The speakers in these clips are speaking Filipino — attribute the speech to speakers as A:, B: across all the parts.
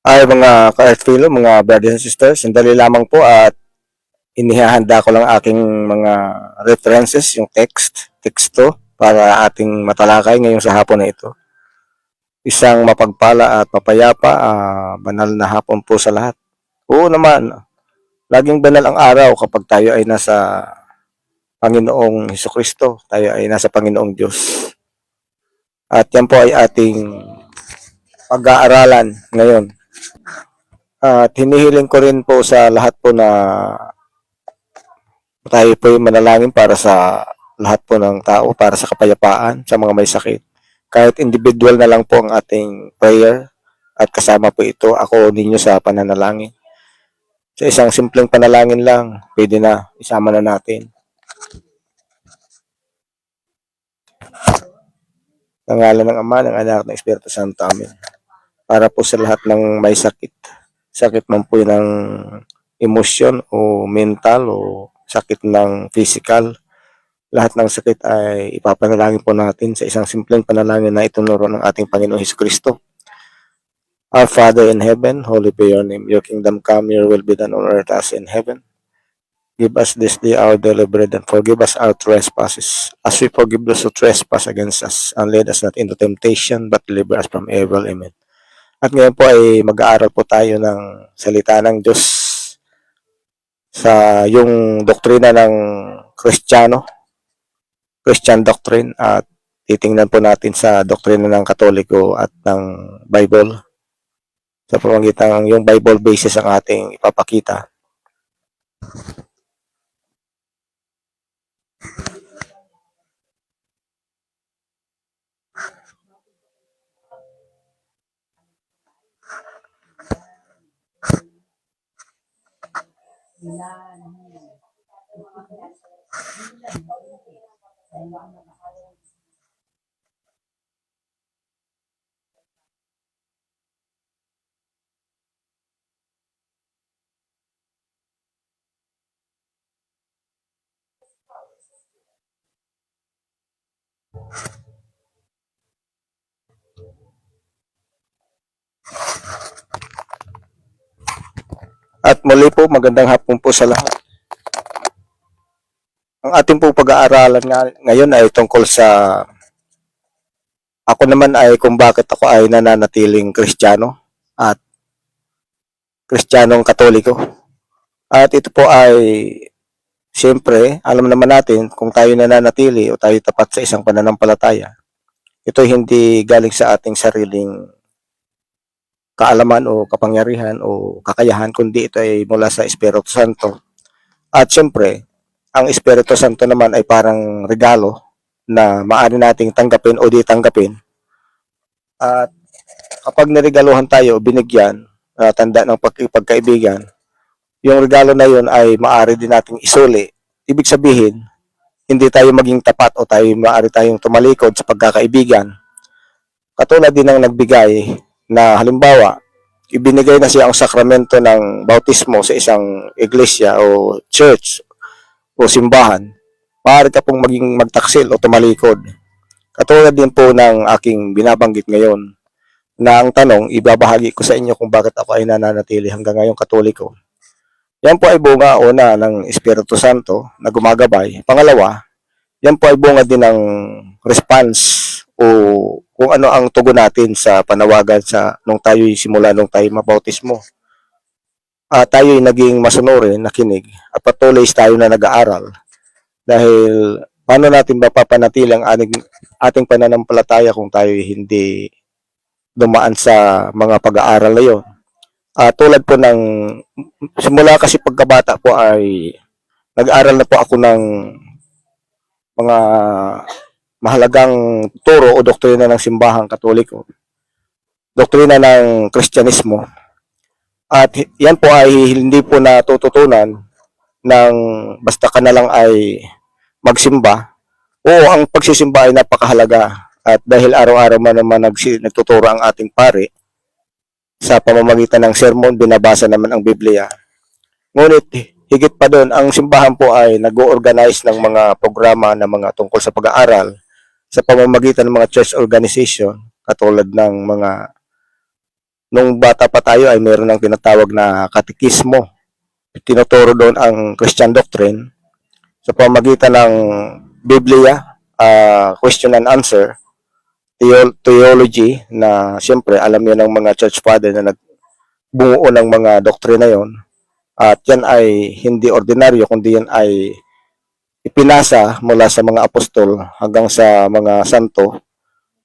A: Ay mga ka-earthfilo, mga brothers and sisters, sandali lamang po at inihahanda ko lang aking mga references, yung teksto para ating matalakay ngayong sa hapon na ito. Isang mapagpala at mapayapa, banal na hapon po sa lahat. Oo naman, laging banal ang araw kapag tayo ay nasa Panginoong Hesukristo, tayo ay nasa Panginoong Diyos. At yan po ay ating pag-aaralan ngayon. At hinihiling ko rin po sa lahat po na tayo po ay manalangin para sa lahat po ng tao, para sa kapayapaan, sa mga may sakit. Kahit individual na lang po ang ating prayer at kasama po ito ako ninyo sa pananalangin. Sa isang simpleng panalangin lang, pwede na, isama na natin. Ng ngalan ng Ama, ng Anak, ng Espiritu Santo. Amen. Para po sa lahat ng may sakit. Sakit man po ng emosyon o mental o sakit ng physical. Lahat ng sakit ay ipapanalangin po natin sa isang simpleng panalangin na itunuro ng ating Panginoong Hesukristo. Our Father in heaven, holy be your name. Your kingdom come, your will be done on earth as in heaven. Give us this day our daily bread and forgive us our trespasses as we forgive those who trespass against us. And lead us not into temptation but deliver us from evil. Amen. At ngayon po ay mag-aaral po tayo ng salita ng Diyos sa yung doktrina ng Kristiyano, Christian doctrine, at titingnan po natin sa doktrina ng Katoliko at ng Bible. Sa pamamagitan ng yung Bible basis ang ating ipapakita. At muli po, magandang hapon po sa lahat. Ang ating po pag-aaralan ngayon ay tungkol sa ako naman ay kung bakit ako ay nananatiling Kristiyano at Kristiyanong Katoliko. At ito po ay siyempre, alam naman natin kung tayo nananatili o tayo tapat sa isang pananampalataya. Ito hindi galing sa ating sariling kaalaman o kapangyarihan o kakayahan, kundi ito ay mula sa Espiritu Santo. At siyempre, ang Espiritu Santo naman ay parang regalo na maaari nating tanggapin o di tanggapin. At kapag niregaluhan tayo o binigyan, tanda ng pagkaibigan, yung regalo na yun ay maaari din nating isuli. Ibig sabihin, hindi tayo maging tapat o maaari tayong tumalikod sa pagkakaibigan. Katulad din ng nagbigay na halimbawa, ibinigay na siya ang sakramento ng bautismo sa isang iglesia o church o simbahan, maaari ka pong magtaksil o tumalikod. Katulad din po ng aking binabanggit ngayon na ang tanong, ibabahagi ko sa inyo kung bakit ako ay nananatili hanggang ngayong Katoliko. Yan po ay bunga una ng Espiritu Santo na gumagabay. Pangalawa, yan po ay bunga din ng response o kung ano ang tugon natin sa panawagan nung tayo mabautismo. Tayo ay naging masunurin, nakinig at patuloy tayo na nag-aaral dahil paano natin mapapanatili ang ating pananampalataya kung tayo hindi dumaan sa mga pag-aaral na yun. Tulad po ng simula kasi pagkabata po ay nag-aaral na po ako ng mga mahalagang turo o doktrina ng simbahang Katoliko, doktrina ng Kristyanismo. At yan po ay hindi po natututunan ng basta ka na lang ay magsimba. Oo, ang pagsisimba ay napakahalaga at dahil araw-araw man naman nagtuturo ang ating pare sa pamamagitan ng sermon, binabasa naman ang Biblia. Ngunit higit pa doon, ang simbahan po ay nag-organize ng mga programa na mga tungkol sa pag-aaral sa pamamagitan ng mga church organization katulad ng mga nung bata pa tayo ay meron ng tinatawag na katekismo. Tinuturo doon ang Christian doctrine sa pamagitan ng Biblia, question and answer, theology, na siyempre alam yan ng mga church father na nagbumuo ng mga doktrina yon. At yan ay hindi ordinaryo, kundi yan ay ipinasa mula sa mga apostol hanggang sa mga santo,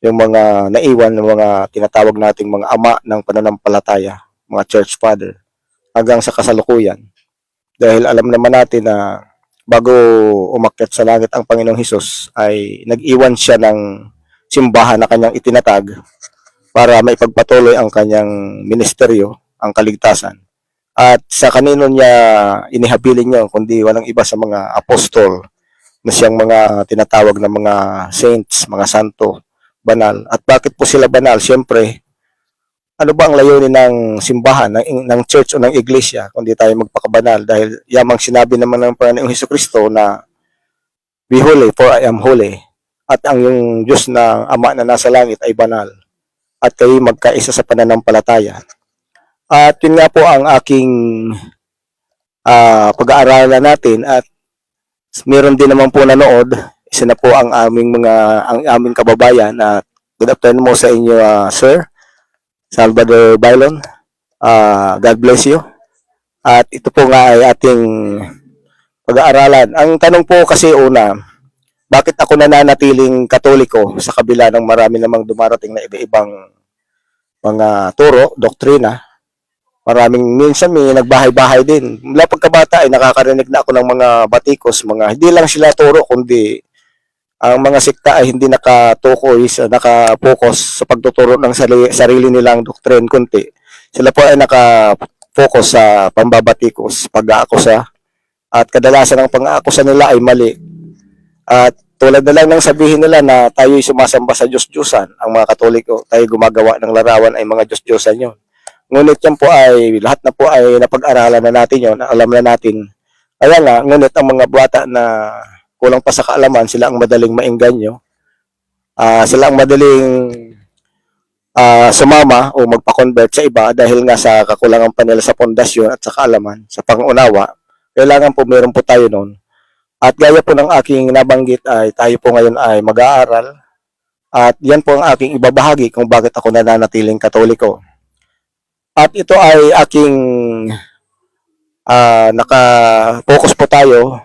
A: yung mga naiwan ng mga tinatawag nating mga ama ng pananampalataya, mga church father, hanggang sa kasalukuyan. Dahil alam naman natin na bago umakyat sa langit ang Panginoong Hesus ay nag-iwan siya ng simbahan na kanyang itinatag para maipagpatuloy ang kanyang ministeryo, ang kaligtasan. At sa kanino niya inihabilin niyo kundi walang iba sa mga apostol na siyang mga tinatawag na mga saints, mga santo, banal. At bakit po sila banal? Siyempre, ano ba ang layunin ng simbahan, ng church o ng iglesia kundi tayo magpakabanal? Dahil yamang sinabi naman ng Panginoong Hesukristo na be holy for I am holy. At ang yung Diyos na Ama na nasa langit ay banal. At kayo magkaisa sa pananampalataya. At yun nga po ang aking pag-aaralan natin, at meron din naman po nanood. Isa na po ang aming kababayan. Good afternoon mo sa inyo, Sir Salvador Bailon. God bless you. At ito po nga ay ating pag-aaralan. Ang tanong po kasi una, bakit ako nananatiling Katoliko sa kabila ng marami namang dumarating na iba-ibang mga turo, doktrina? Minsan may nagbahay-bahay din. Mula pagkabata ay nakakarinig na ako ng mga batikos, hindi lang sila turo, kundi ang mga sekta ay hindi nakapokus sa pagtuturo ng sarili nilang doktrin, kundi sila po ay nakapokus sa pambabatikos, pag-aakusa, at kadalasan ng pang-aakusa nila ay mali. At tulad na lang ng sabihin nila na tayo'y sumasamba sa Diyos-Diyosan, ang mga Katoliko, tayo gumagawa ng larawan ay mga Diyos-Diyosan yun. Ngunit yan po ay, lahat na po ay napag-aralan na natin yun, alam na natin. Kaya nga, ngunit ang mga bata na kulang pa sa kaalaman, sila ang madaling maengganyo. Sila ang madaling sumama o magpa-convert sa iba dahil nga sa kakulangan pa nila sa pundasyon at sa kaalaman, sa pangunawa. Kailangan po meron po tayo noon. At gaya po ng aking nabanggit ay tayo po ngayon ay mag-aaral. At yan po ang aking ibabahagi kung bakit ako nananatiling Katoliko. At ito ay aking naka-focus po tayo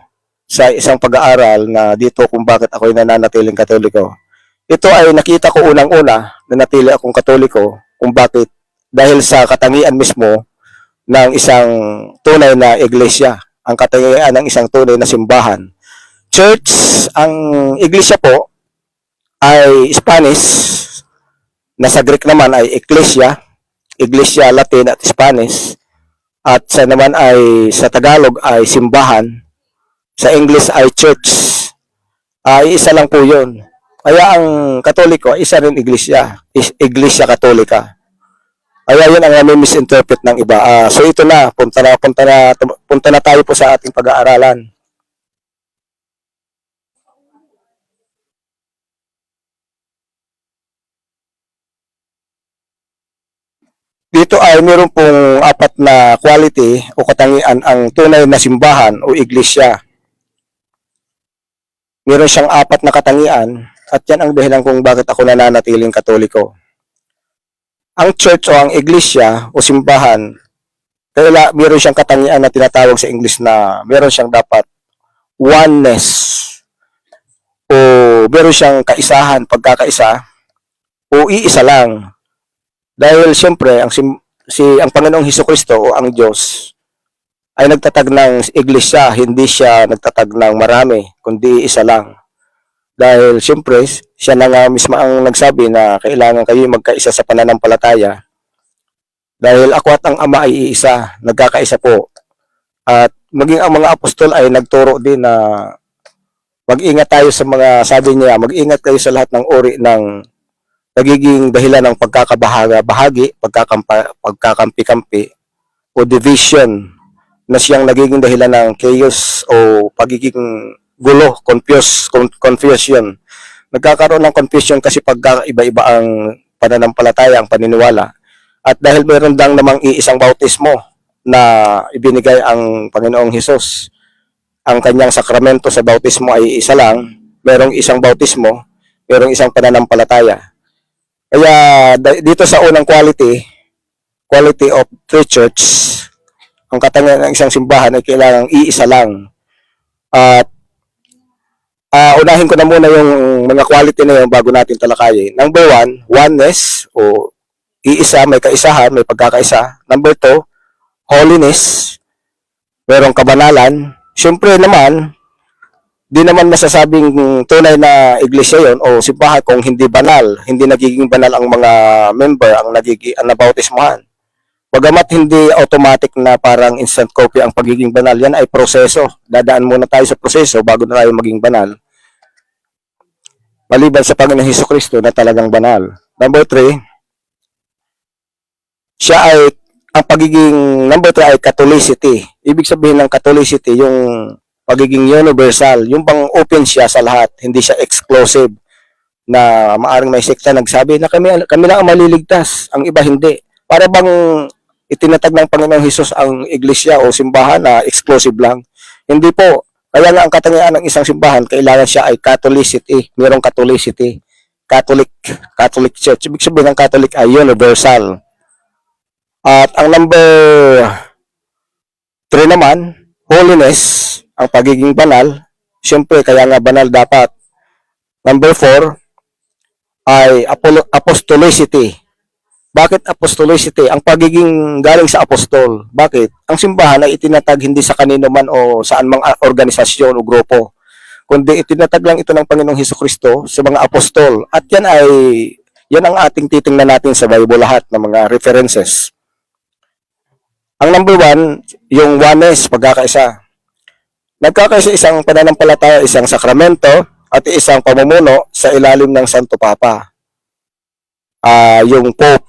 A: sa isang pag-aaral na dito kung bakit ako nananatiling Katoliko. Ito ay nakita ko unang-una na natili akong Katoliko kung bakit dahil sa katangian mismo ng isang tunay na iglesia, ang katangian ng isang tunay na simbahan. Church, ang iglesia po ay Spanish, na sa Greek naman ay Ecclesia, Iglesia Latin at Spanish, at sa naman ay sa Tagalog ay simbahan, sa English ay church. Isa lang po yun. Kaya ang Katoliko ay isa rin iglesia, Iglesia Katolika. Kaya yun ang nami-misinterpret ng iba. So ito na, punta na tayo po sa ating pag-aaralan. Dito ay meron pong 4 na quality o katangian ang tunay na simbahan o iglesia. Meron siyang 4 na katangian at yan ang dahilan kung bakit ako nananatiling Katoliko. Ang church o ang iglesia o simbahan, meron siyang katangian na tinatawag sa English na meron siyang dapat oneness o meron siyang kaisahan, pagkakaisa o iisa lang. Dahil siyempre, ang Panginoong Hesukristo o ang Diyos ay nagtatag ng iglesia, hindi siya nagtatag ng marami, kundi isa lang. Dahil siyempre, siya na nga mismo ang nagsabi na kailangan kayo magkaisa sa pananampalataya. Dahil ako at ang Ama ay iisa, nagkakaisa po. At maging ang mga apostol ay nagturo din na mag-ingat tayo sa mga, sabi niya, mag-ingat kayo sa lahat ng uri ng nagiging dahilan ng pagkakabahagi, pagkakampi-kampi o division na siyang nagiging dahilan ng chaos o pagiging gulo, confusion. Nagkakaroon ng confusion kasi pagka iba-iba ang pananampalataya, ang paniniwala. At dahil meron lang namang iisang bautismo na ibinigay ang Panginoong Hesus, ang kanyang sakramento sa bautismo ay isa lang, merong isang bautismo, merong isang pananampalataya. Kaya dito sa unang quality of true church, ang katangian ng isang simbahan ay kailangang iisa lang. At unahin ko na muna yung mga quality na yun bago natin talakayin. Number 1, oneness o iisa, may kaisahan, may pagkakaisa. Number 2, holiness, merong kabanalan. Siyempre naman, di naman masasabing tunay na iglesia yon o simbahan kung hindi banal, hindi nagiging banal ang mga member, ang nabautismuhan. Bagamat hindi automatic na parang instant copy ang pagiging banal, yan ay proseso. Dadaan muna tayo sa proseso bago na tayo maging banal. Maliban sa Panginoong Hesukristo na talagang banal. Number 3, number 3 ay Catholicity. Ibig sabihin ng Catholicity, yung pagiging universal, yung bang open siya sa lahat, hindi siya exclusive na maaring may sekta nagsabi na kami lang ang maliligtas, ang iba hindi. Para bang itinatag ng Panginoong Hesus ang iglesia o simbahan na exclusive lang. Hindi po. Kaya nga ang katangian ng isang simbahan, kailangan siya ay Catholicity. Mayroong Catholicity. Catholic Church. Ibig sabihin ng Catholic ay universal. At ang number 3 naman, holiness, ang pagiging banal. Siyempre, kaya nga banal dapat. Number 4 ay apostolicity. Bakit apostolicity? Ang pagiging galing sa apostol. Bakit? Ang simbahan ay itinatag hindi sa kanino man o saan mang organisasyon o grupo, kundi itinatag lang ito ng Panginoong Hesukristo sa mga apostol. At yan ang ating titingnan natin sa Bible, lahat ng mga references. Ang number 1, yung oneness, pagkakaisa. Nagkakaisa isang pananampalataya, isang sakramento, at isang pamumuno sa ilalim ng Santo Papa. Yung Pope,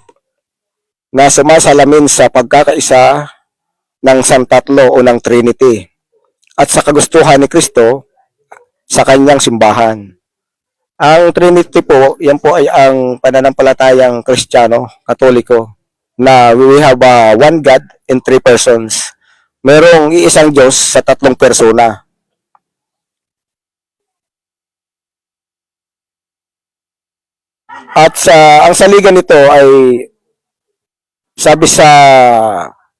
A: na sumasalamin sa pagkakaisa ng Santatlo o ng Trinity at sa kagustuhan ni Kristo sa kanyang simbahan. Ang Trinity po, yan po ay ang pananampalatayang Kristiyano, Katoliko, na we have one God in 3 persons. Merong iisang Diyos sa 3 persona. At ang saligan nito ay sabi sa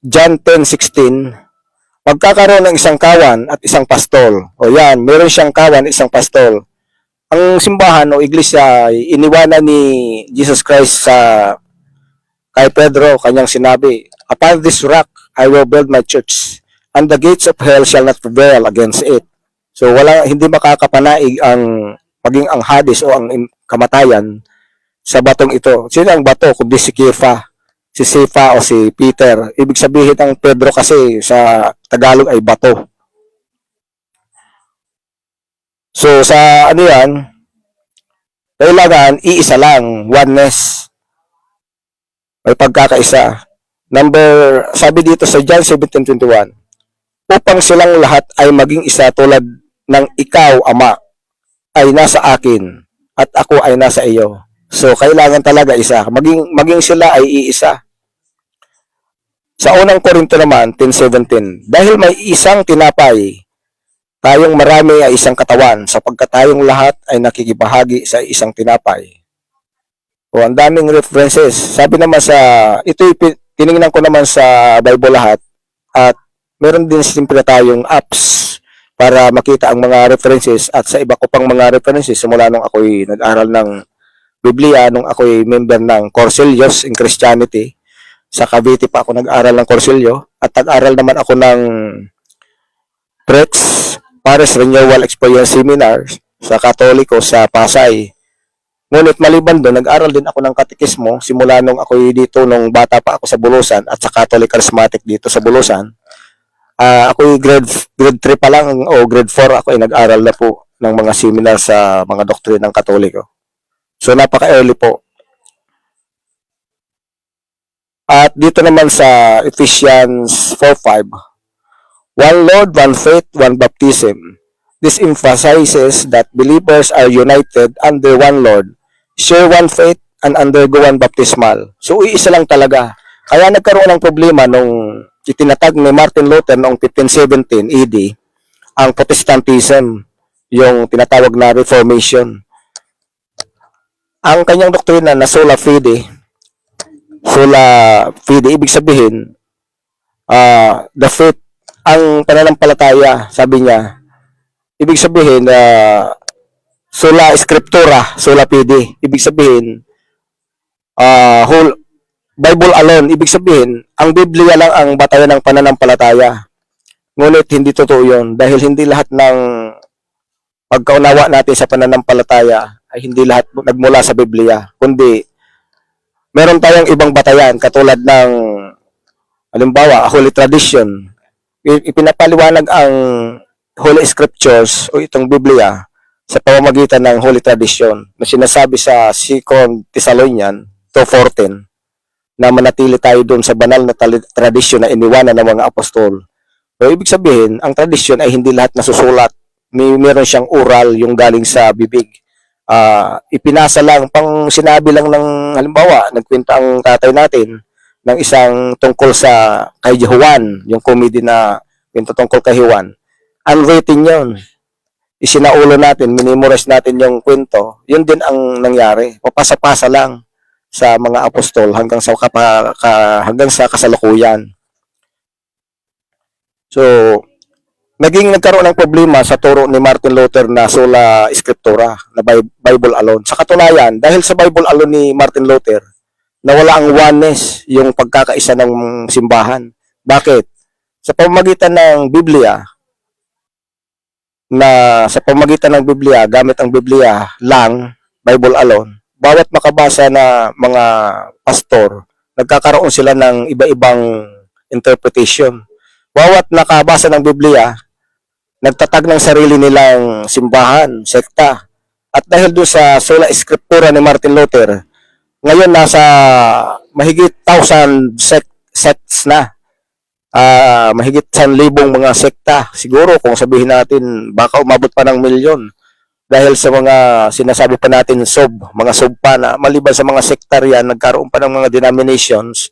A: John 10:16, magkakaroon ng isang kawan at isang pastol. O yan, meron siyang kawan at isang pastol. Ang simbahan o iglesia ay iniwanan ni Jesus Christ kay Pedro, kanyang sinabi, upon this rock I will build my church, and the gates of hell shall not prevail against it. So hindi makakapanaig maging ang Hades o ang kamatayan sa batong ito. Sino ang bato? Kundi si Cefa o si Peter. Ibig sabihin ng Pedro kasi sa Tagalog ay bato. So sa yan, kailangan iisa lang, oneness. May pagkakaisa. Sabi dito sa John 17:21, upang silang lahat ay maging isa tulad ng ikaw, Ama, ay nasa akin at ako ay nasa iyo. So, kailangan talaga isa. Maging sila ay iisa. Sa unang Korinto naman, 10:17, dahil may isang tinapay, tayong marami ay isang katawan, sapagkat tayong lahat ay nakikibahagi sa isang tinapay. O, ang daming references. Sabi naman tinignan ko naman sa Bible lahat, at meron din siyempre tayong apps para makita ang mga references, at sa iba ko pang mga references simula nung ako'y nag-aral ng Biblia, nung ako'y member ng Corselios in Christianity. Sa Cavite pa ako nag-aral ng Corselio, at nag-aral naman ako ng PREX, Paris Renewal Experience Seminar sa Katoliko sa Pasay. Ngunit maliban doon, nag-aral din ako ng katekismo simula nung ako'y dito, nung bata pa ako sa Bulusan at sa Catholic Charismatic dito sa Bulusan. Ako'y grade 3 pa lang o grade 4 ako ay nag-aral na po ng mga seminar sa mga doktrine ng Katoliko. So napaka-early po. At dito naman sa Ephesians 4:5, one Lord, one faith, one baptism. This emphasizes that believers are united under one Lord, share one faith, and undergo one baptismal. So iisa lang talaga. Kaya nagkaroon ng problema nung itinatag ni Martin Luther noong 1517 AD ang Protestantism, yung tinatawag na Reformation. Ang kanyang doktrina na sola fide, ibig sabihin, the faith, ang pananampalataya, sabi niya, ibig sabihin, sola scriptura, sola fide, ibig sabihin, whole Bible alone, ibig sabihin, ang Biblia lang ang batayan ng pananampalataya. Ngunit hindi totoo yun dahil hindi lahat ng pagkaunawa natin sa pananampalataya ay hindi lahat nagmula sa Biblia, kundi meron tayong ibang batayan katulad ng halimbawa, Holy Tradition. Ipinapaliwanag ang Holy Scriptures o itong Biblia sa pamamagitan ng Holy Tradition na sinasabi sa 2 Thessalonians 2:14 na manatili tayo doon sa banal na tradisyon na iniwanan ng mga apostol. So, ibig sabihin, ang tradisyon ay hindi lahat nasusulat. Meron siyang oral, yung galing sa bibig. Ipinasa lang, pang sinabi lang ng, halimbawa, nagkwenta ang tatay natin ng isang tungkol sa kay Juan, yung comedy na kwento tungkol kay Juan. Unwritten yun. Isinaulo natin, minimorize natin yung kwento. Yun din ang nangyari. Papasa-pasa lang sa mga apostol hanggang sa kasalukuyan. So, nagkaroon ng problema sa turo ni Martin Luther na sola scriptura, na Bible alone. Sa katunayan, dahil sa Bible alone ni Martin Luther, nawala ang oneness, yung pagkakaisa ng simbahan. Bakit? Sa pamamagitan ng Biblia, gamit ang Biblia lang, Bible alone, bawat makabasa na mga pastor, nagkakaroon sila ng iba-ibang interpretation. Bawat nakabasa ng Biblia, nagtatag ng sarili nilang simbahan, sekta. At dahil doon sa sola scriptura ni Martin Luther, ngayon nasa mahigit 1,000 sects na. Mahigit 1,000 mga sekta. Siguro kung sabihin natin, baka umabot pa ng milyon. Dahil sa mga sinasabi pa natin mga sob pa na maliban sa mga sektaryan, nagkaroon pa ng mga denominations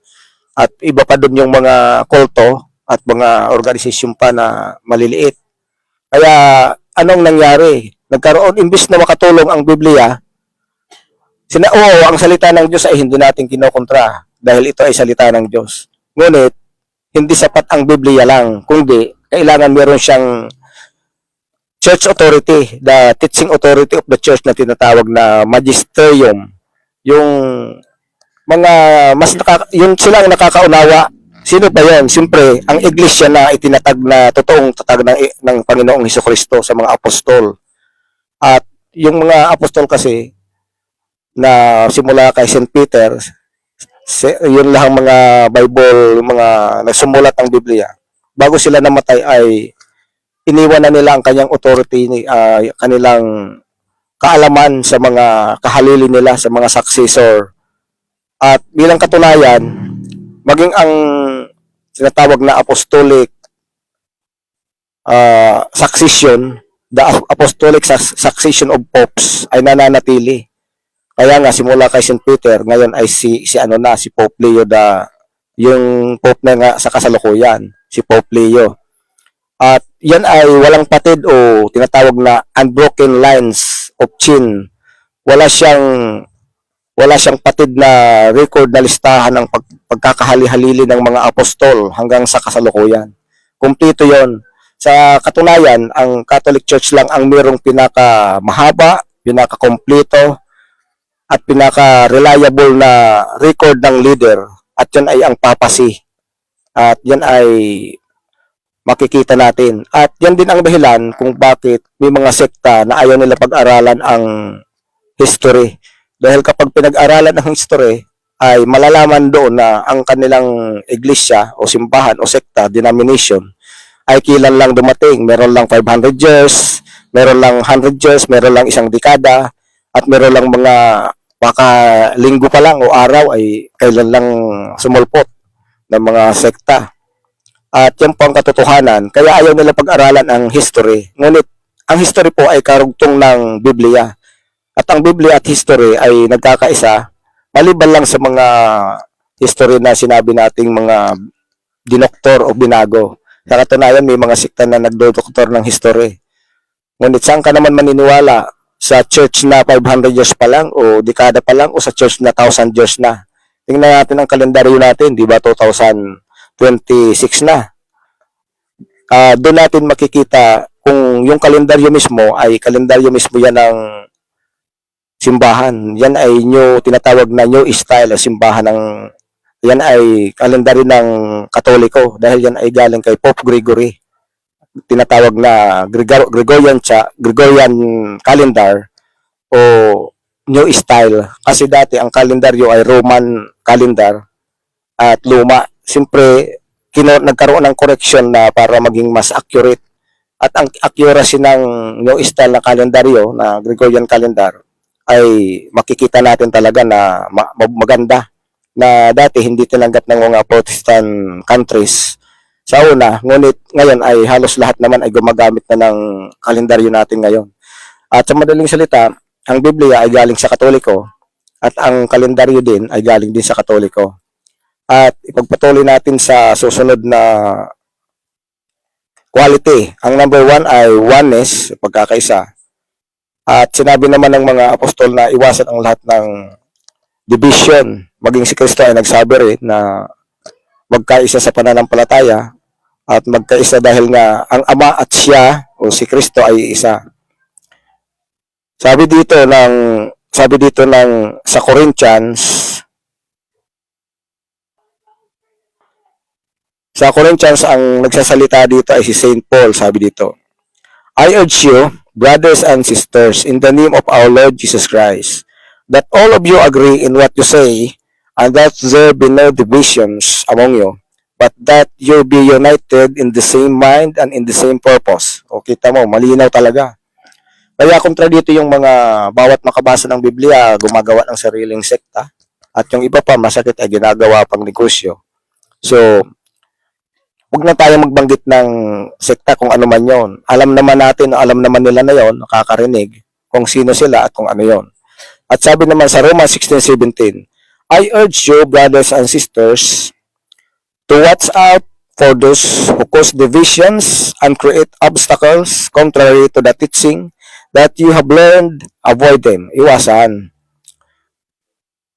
A: at iba pa doon yung mga kulto at mga organisasyon pa na maliliit. Kaya anong nangyari? Nagkaroon, imbis na makatulong ang Biblia, ang salita ng Diyos ay hindi natin kinokontra dahil ito ay salita ng Diyos. Ngunit, hindi sapat ang Biblia lang, kundi kailangan meron siyang church authority, the teaching authority of the church na tinatawag na magisterium. Yung mga yun silang nakakaunawa. Sino ba yan? Siyempre, ang iglesia na itinatag na totoong tatag ng Panginoong Hesukristo sa mga apostol. At yung mga apostol kasi na simula kay St. Peter, yun lang mga Bible, mga nagsumulat ng Biblia. Bago sila namatay ay iniwan na nila ang kanyang authority, kanilang kaalaman sa mga kahalili nila, sa mga successor. At bilang katunayan, maging ang tinatawag na apostolic succession, the apostolic succession of popes ay nananatili. Kaya nga simula kay St. Peter, ngayon ay si Pope Leo, yung pope na nga sa kasalukuyan, si Pope Leo. At yan ay walang patid o tinatawag na unbroken lines of chain. Wala siyang patid na record na listahan ng pagkakahali-halili ng mga apostol hanggang sa kasalukuyan. Kumpleto yon. Sa katunayan, ang Catholic Church lang ang mayroong pinakamahaba, pinakakompleto, at pinaka-reliable na record ng leader. At yan ay ang papacy. At yan ay makikita natin. At yan din ang dahilan kung bakit may mga sekta na ayaw nila pag-aralan ang history. Dahil kapag pinag-aralan ang history, ay malalaman doon na ang kanilang iglesia o simbahan o sekta, denomination, ay kailan lang dumating. Meron lang 500 years, meron lang 100 years, meron lang isang dekada, at meron lang mga baka linggo pa lang o araw ay kailan lang sumulpot ng mga sekta. At yan po ang katotohanan. Kaya ayaw nila pag-aralan ang history. Ngunit ang history po ay karugtong ng Biblia. At ang Biblia at history ay nagkakaisa maliban lang sa mga history na sinabi nating mga dinoktor o binago. Sa katunayan, may mga sikta na nagdodoktor ng history. Ngunit saan ka naman maniniwala? Sa church na 500 years pa lang o dekada pa lang o sa church na 1,000 years na? Tingnan natin ang kalendaryo natin, di ba 2026 na. Doon natin makikita kung yung kalendaryo mismo ay kalendaryo mismo yan ng simbahan. Yan ay tinatawag na new style simbahan ng yan ay kalendaryo ng Katoliko dahil yan ay galing kay Pope Gregory. Tinatawag na Gregorian calendar o new style kasi dati ang kalendaryo ay Roman calendar at luma. Siyempre, nagkaroon ng correction na para maging mas accurate. At ang accuracy ng new style na kalendaryo, na Gregorian calendar, ay makikita natin talaga na maganda. Na dati hindi tinanggap ng mga Protestant countries sa una, ngunit ngayon ay halos lahat naman ay gumagamit na ng kalendaryo natin ngayon. At sa madaling salita, ang Biblia ay galing sa Katoliko at ang kalendaryo din ay galing din sa Katoliko. At ipagpatuloy natin sa susunod na quality. Ang number 1 ay oneness, pagkakaisa. At sinabi naman ng mga apostol na iwasan ang lahat ng division. Maging si Kristo ay nagsabi rin na magkaisa sa pananampalataya at magkaisa dahil nga ang Ama at siya o si Kristo ay isa. Sabi dito ng sa Corinthians ang nagsasalita dito ay si Saint Paul. Sabi dito, I urge you, brothers and sisters, in the name of our Lord Jesus Christ, that all of you agree in what you say, and that there be no divisions among you, but that you be united in the same mind and in the same purpose. O kita mo, malinaw talaga. Kaya kontra dito yung mga bawat makabasa ng Biblia, gumagawa ng sariling sekta, at yung iba pa, masakit ay ginagawa pang negosyo. So, huwag na tayo magbanggit ng sekta kung ano man yon. Alam naman nila na yon, nakakarinig kung sino sila at kung ano yon. At sabi naman sa Romans 16:17, I urge you, brothers and sisters, to watch out for those who cause divisions and create obstacles contrary to the teaching that you have learned. Avoid them. Iwasan.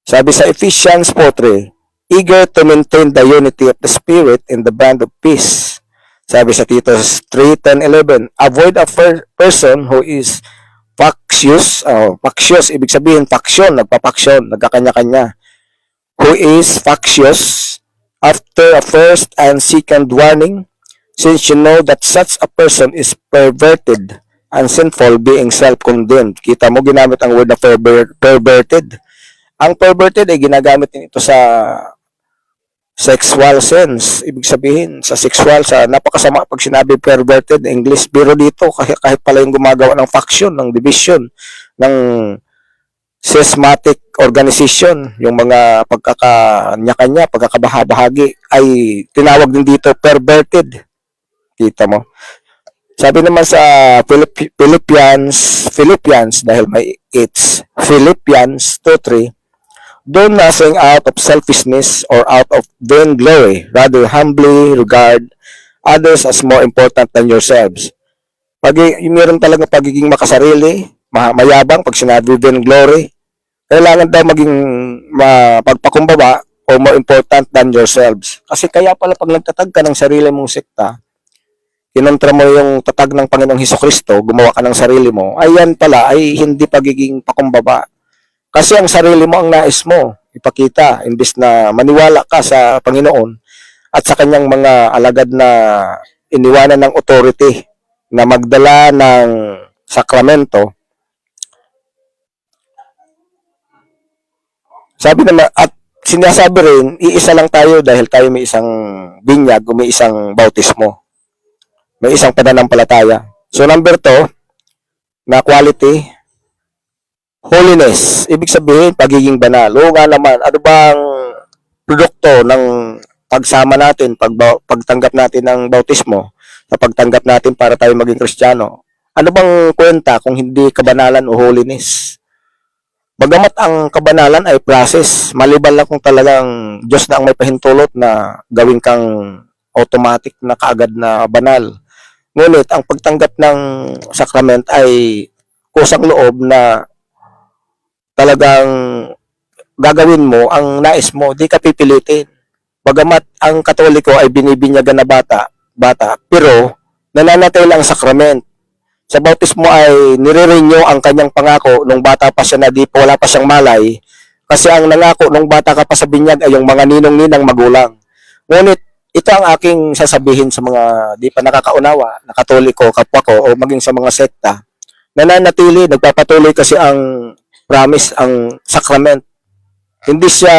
A: Sabi sa Ephesians 4:3, eager to maintain the unity of the Spirit in the bond of peace. Sabi sa Titus 3:10-11, avoid a person who is factious, ibig sabihin faction, nagpapaksyon, nagkakanya-kanya. Who is factious after a first and second warning, since you know that such a person is perverted and sinful, being self-condemned. Kita mo, ginamit ang word na perverted. Ang perverted ay ginagamit din ito sa sexual sense. Ibig sabihin, sa napakasama pag sinabi perverted, English, biro dito, kahit pala yung gumagawa ng faction, ng division, ng systematic organization, yung mga pagkakanya-kanya, pagkakabahabahagi, ay tinawag din dito perverted. Kita mo? Sabi naman sa Philippians, dahil may it's, Philippians 2:3, do nothing out of selfishness or out of vainglory, rather humbly regard others as more important than yourselves. Meron talaga pagiging makasarili, mayabang pag sinabi vainglory. Kailangan daw maging pagpakumbaba o more important than yourselves. Kasi kaya pala pag nagtatag ka ng sarili mong sekta, kinontra mo yung tatag ng Panginoong Hesukristo, gumawa ka ng sarili mo, ayan pala ay hindi pagiging pakumbaba. Kasi ang sarili mo ang nais mo ipakita, imbis na maniwala ka sa Panginoon at sa kanyang mga alagad na iniwanan ng authority na magdala ng sakramento. Sabi naman, at sinasabi rin, iisa lang tayo dahil tayo may isang binyag o may isang bautismo. May isang pananampalataya. So number 2, na quality, holiness. Ibig sabihin, pagiging banal. O nga naman, ano bang produkto ng pagsama natin, pagtanggap natin ng bautismo, sa pagtanggap natin para tayo maging Kristiyano? Ano bang kwenta kung hindi kabanalan o holiness? Bagamat ang kabanalan ay process, maliban lang kung talagang Diyos na ang may pahintulot na gawin kang automatic na kaagad na banal. Ngunit ang pagtanggap ng sakrament ay kusang loob na talagang gagawin mo ang nais mo, di ka pipilitin. Bagamat ang Katoliko ay binibinyagan na bata, pero nananatili ang sakrament. Sa bautismo ay nire-renew ang kanyang pangako nung bata pa siya na wala pa siyang malay, kasi ang nangako nung bata ka pa sa binyag ay yung mga ninong-ninang magulang. Ngunit ito ang aking sasabihin sa mga di pa nakakaunawa na Katoliko, kapwa ko, o maging sa mga sekta. Nananatili, nagpapatuloy kasi ang promise, ang sacrament. Hindi siya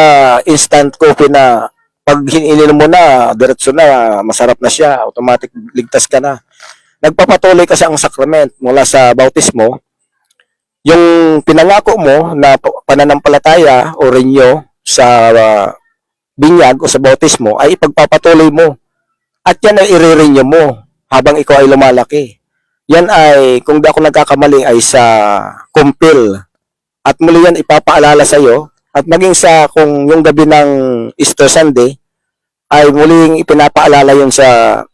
A: instant coffee na pag ininom mo na, diretso na, masarap na siya, automatic ligtas ka na. Nagpapatuloy kasi ang sacrament mula sa bautismo. Yung pinangako mo na pananampalataya o renew sa binyag o sa bautismo ay ipagpapatuloy mo. At yan ay i-renew mo habang ikaw ay lumalaki. Yan ay, kung di ako nagkakamali, ay sa kumpil. At muli yan ipapaalala sa iyo. At maging sa kung yung gabi ng Easter Sunday, ay muling ipinapaalala yun sa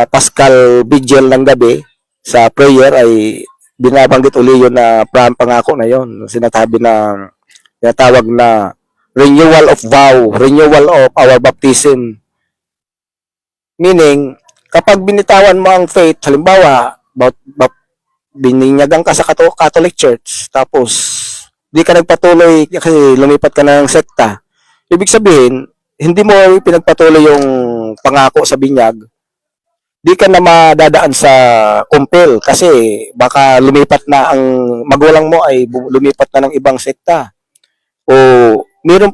A: Paschal Vigil ng gabi, sa prayer ay binabanggit uli yun na pangako na yun. Sinatabi na, tinatawag na renewal of vow, renewal of our baptism. Meaning, kapag binitawan mo ang faith, halimbawa, bininyagan ka sa Catholic Church, tapos di ka nagpatuloy kasi lumipat ka na ng sekta, ibig sabihin, hindi mo pinagpatuloy yung pangako sa binyag, di ka na madadaan sa kumpil kasi baka lumipat na ang magulang mo ay lumipat na ng ibang sekta. O meron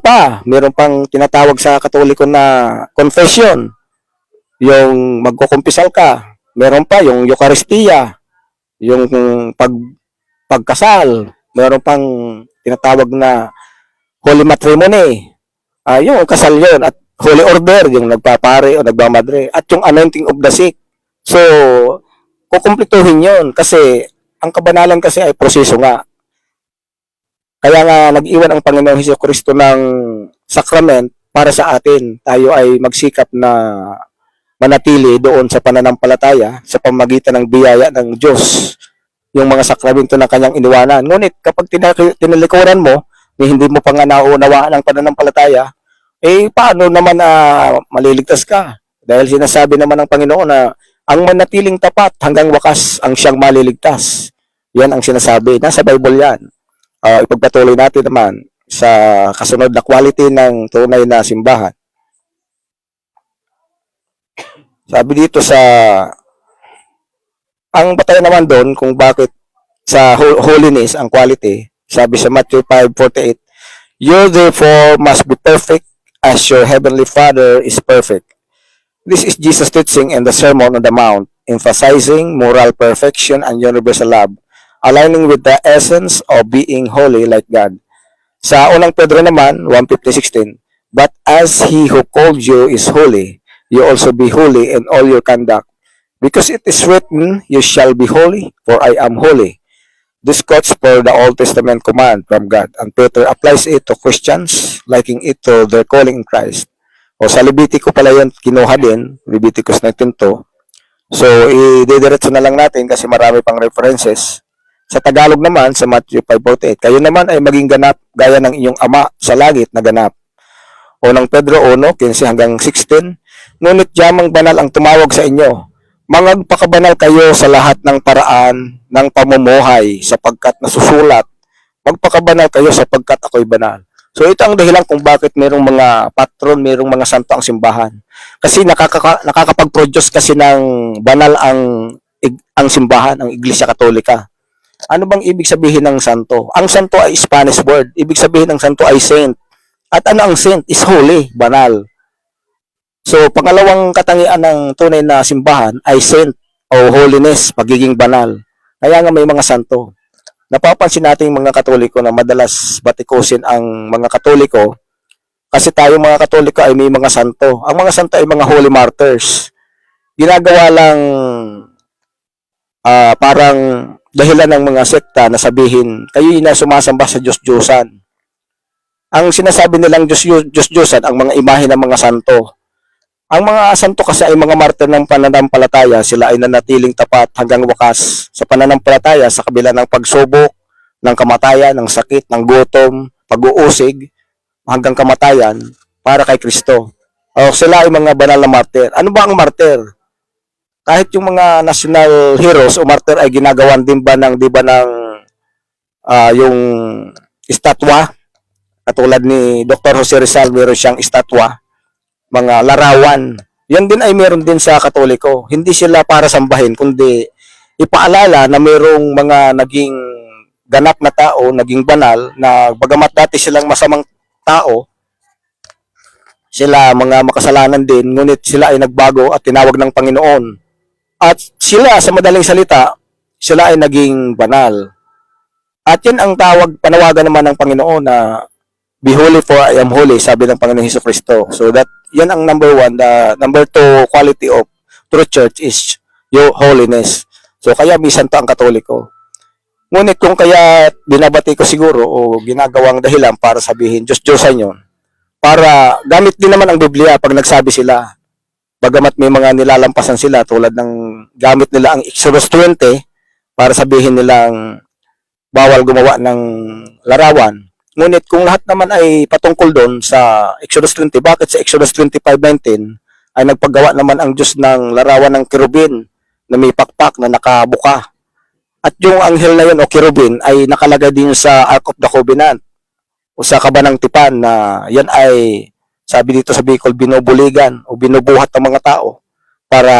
A: pang tinatawag sa Katoliko na confession, yung magkukumpisal ka. Meron pa yung Eucharistia, yung pagkasal. Meron pang tinatawag na Holy Matrimony. Yung kasal yun. At Holy Order, yung nagpapare o nagmamadre. At yung anointing of the sick. So, kukumplituhin yun kasi ang kabanalan kasi ay proseso nga. Kaya nga nag-iwan ang Panginoong Hesus-Kristo ng sakrament para sa atin. Tayo ay magsikap na manatili doon sa pananampalataya sa pamagitan ng biyaya ng Diyos, yung mga sakramento na kanyang iniwanan. Ngunit kapag tinalikuran mo, hindi mo pa nga naunawaan ang pananampalataya, paano naman maliligtas ka? Dahil sinasabi naman ng Panginoon na ang manatiling tapat hanggang wakas ang siyang maliligtas. Yan ang sinasabi. Nasa Bible yan. Ipagpatuloy natin naman sa kasunod na quality ng tunay na simbahan. Sabi dito ang patay naman doon kung bakit sa holiness ang quality, sabi sa Matthew 5:48, you therefore must be perfect as your heavenly Father is perfect. This is Jesus' teaching in the Sermon on the Mount, emphasizing moral perfection and universal love, aligning with the essence of being holy like God. Sa unang Pedro naman, 1:15-16, but as he who called you is holy, you also be holy in all your conduct. Because it is written, you shall be holy, for I am holy. This quotes for the Old Testament command from God, and Peter applies it to Christians, liking it to their calling in Christ. O sa Levitico pala yan kinuha din, Leviticus 19:2. So, i-diretso na lang natin kasi marami pang references. Sa Tagalog naman, sa Matthew 5:48, kayo naman ay maging ganap gaya ng inyong ama sa langit na ganap. Unang Pedro 1:15-16, ngunit yamang banal ang tumawag sa inyo. Magpakabanal kayo sa lahat ng paraan ng pamumuhay sapagkat nasusulat, magpakabanal kayo sapagkat ako'y banal. So ito ang dahilan kung bakit mayroong mga patron, mayroong mga santo ang simbahan. Kasi nakakapag-produce kasi ng banal ang simbahan, ang Iglesia Katolika. Ano bang ibig sabihin ng santo? Ang santo ay Spanish word. Ibig sabihin ng santo ay saint. At ano ang saint? Is holy, banal. So, pangalawang katangian ng tunay na simbahan ay saint o holiness, pagiging banal. Kaya nga may mga santo. Napapansin natin mga Katoliko na madalas batikusin ang mga Katoliko kasi tayo mga Katoliko ay may mga santo. Ang mga santo ay mga holy martyrs. Ginagawa lang parang dahilan ng mga sekta na sabihin, kayo'y na sumasamba sa Diyos-Diyosan. Ang sinasabi nilang Diyos-Diyosan, ang mga imahe ng mga santo. Ang mga santo kasi ay mga martir ng pananampalataya, sila ay nanatiling tapat hanggang wakas sa pananampalataya sa kabila ng pagsubok, ng kamatayan, ng sakit, ng gutom, pag-uusig, hanggang kamatayan para kay Kristo. O sila ay mga banal na martir. Ano ba ang martir? Kahit yung mga national heroes o martir ay ginagawan din ba ng, di ba, ng yung estatwa, katulad ni Dr. Jose Rizal, meron siyang estatwa, mga larawan. Yan din ay meron din sa Katoliko. Hindi sila para sambahin, kundi ipaalala na merong mga naging ganap na tao, naging banal, na bagamat dati silang masamang tao, sila mga makasalanan din, ngunit sila ay nagbago at tinawag ng Panginoon. At sila, sa madaling salita, sila ay naging banal. At yun ang panawagan naman ng Panginoon na be holy for I am holy, sabi ng Panginoon Hesus Kristo. So that, yan ang number one. The number two quality of true church is your holiness. So kaya bisan to ang Katoliko. Ngunit kung kaya binabati ko siguro o ginagawang dahilan para sabihin, Diyos-Diyosan yun, para gamit din naman ang Biblia pag nagsabi sila. Bagamat may mga nilalampasan sila tulad ng gamit nila ang Exodus 20 para sabihin nilang bawal gumawa ng larawan. Ngunit kung lahat naman ay patungkol doon sa Exodus 20, bakit sa Exodus 25:19 ay nagpagawa naman ang Diyos ng larawan ng kerubin na may pakpak na nakabuka? At yung anghel na yun o kerubin ay nakalagay din sa Ark of the Covenant o sa kabanang tipan na yan ay, sabi dito sa Bicol, binubuligan o binubuhat ng mga tao para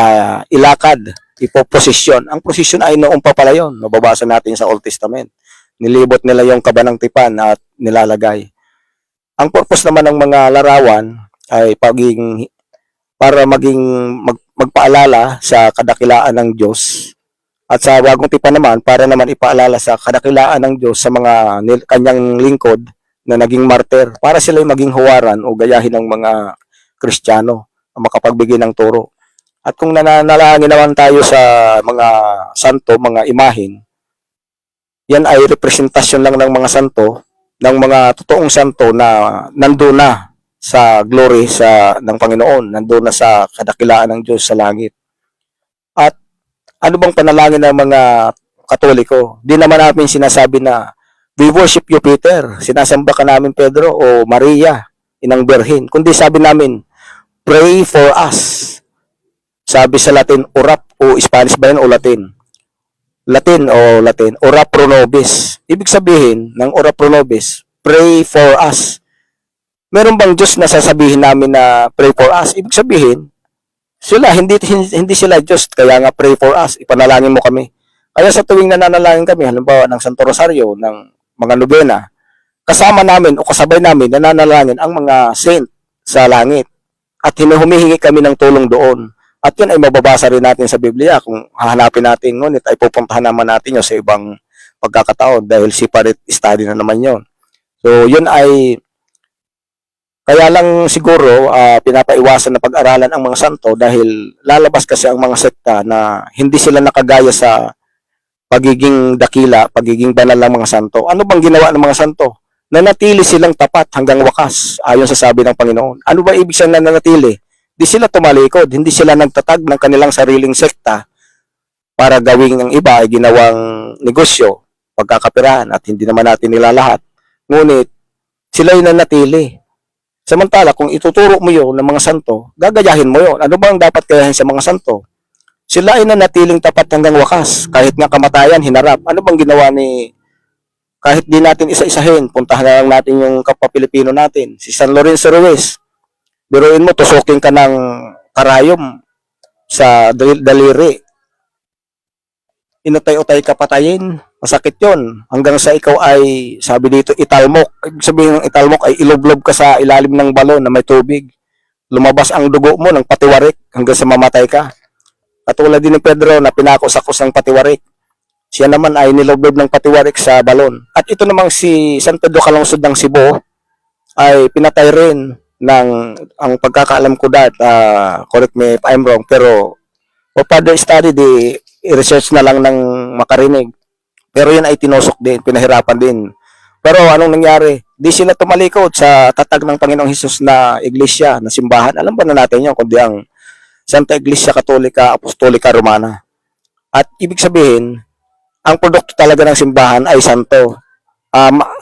A: ilakad, ipoposisyon. Ang posisyon ay noong pa pala yun. Nababasa natin sa Old Testament. Nilibot nila yung kabanang tipan at nilalagay. Ang purpose naman ng mga larawan ay para magpaalala sa kadakilaan ng Diyos. At sa bagong tipan naman, para naman ipaalala sa kadakilaan ng Diyos sa mga kanyang lingkod na naging martir, para sila maging huwaran o gayahin ng mga Kristiyano ang makapagbigay ng turo. At kung nananalangin naman tayo sa mga santo, mga imahin, yan ay representasyon lang ng mga santo, ng mga totoong santo na nandoon na sa glory ng Panginoon, nandoon na sa kadakilaan ng Diyos sa langit. At ano bang panalangin ng mga Katoliko? Di naman namin sinasabi na we worship you, Peter. Sinasamba ka namin, Pedro, o Maria, inang Birhen. Kundi sabi namin, pray for us. Sabi sa Latin, orap, o Spanish ba yan o Latin? Latin, ora pro nobis. Ibig sabihin ng ora pro nobis, pray for us. Meron bang Diyos na sasabihin namin na pray for us? Ibig sabihin, sila, hindi sila Diyos, kaya nga pray for us, ipanalangin mo kami. Kaya sa tuwing nananalangin kami, halimbawa ng Santo Rosario, ng mga nobena, kasama namin o kasabay namin nananalangin ang mga saint sa langit. At humihingi kami ng tulong doon. At yun ay mababasa rin natin sa Biblia. Kung hahanapin natin, ngunit ay pupuntahan naman natin yun sa ibang pagkakataon dahil separate study na naman yun. So yun ay kaya lang siguro pinapaiwasan na pag-aralan ang mga santo dahil lalabas kasi ang mga sekta na hindi sila nakagaya sa pagiging dakila, pagiging banal ng mga santo. Ano bang ginawa ng mga santo? Nanatili silang tapat hanggang wakas ayon sa sabi ng Panginoon. Ano ba ibig sabihin na nanatili? Di sila tumalikod, hindi sila nagtatag ng kanilang sariling sekta para gawing ang iba ay ginawang negosyo, pagkakapirahan at hindi naman natin nilalahat. Ngunit sila ay nanatili. Samantala, kung ituturo mo yun ng mga santo, gagayahin mo yun. Ano bang dapat gayahin sa mga santo? Sila ay nanatiling tapat hanggang wakas. Kahit nga kamatayan, hinarap. Ano bang ginawa kahit di natin isa-isahin, puntahan na lang natin yung kapwa Pilipino natin, si San Lorenzo Ruiz. Biruin mo, tusukin ka ng karayom sa daliri. Inutay-utay ka patayin. Masakit yon. Hanggang sa ikaw ay, sabi dito, italmok. Ibig sabihin ng italmok ay ilublob ka sa ilalim ng balon na may tubig. Lumabas ang dugo mo ng patiwarik hanggang sa mamatay ka. Katulad din ni Pedro na pinakos-akos ng patiwarik. Siya naman ay nilublob ng patiwarik sa balon. At ito namang si San Pedro Calungsod ng Cebu ay pinatay rin ang pagkakaalam ko correct me if I'm wrong, pero for further study, i-research na lang ng makarinig. Pero yun ay tinusok din, pinahirapan din. Pero anong nangyari? Di sila tumalikod sa tatag ng Panginoong Hesus na iglesia, na simbahan. Alam ba na natin yun, kundi ang Santa Iglesia Katolika Apostolika Romana. At ibig sabihin, ang produkto talaga ng simbahan ay santo.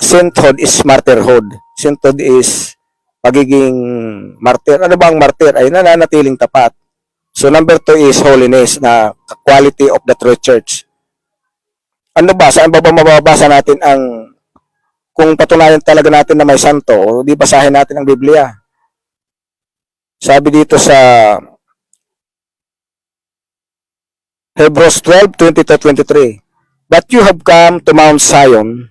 A: Sainthood is martyrhood. Sainthood is pagiging martyr. Ano ba ang martyr? Ay nananatiling tapat. So number 2 is holiness, na quality of the true church. Ano ba? Saan ba mababasa natin ang kung patunayan talaga natin na may santo? O di basahin natin ang Biblia. Sabi dito sa Hebrews 12:20-23, But you have come to Mount Zion,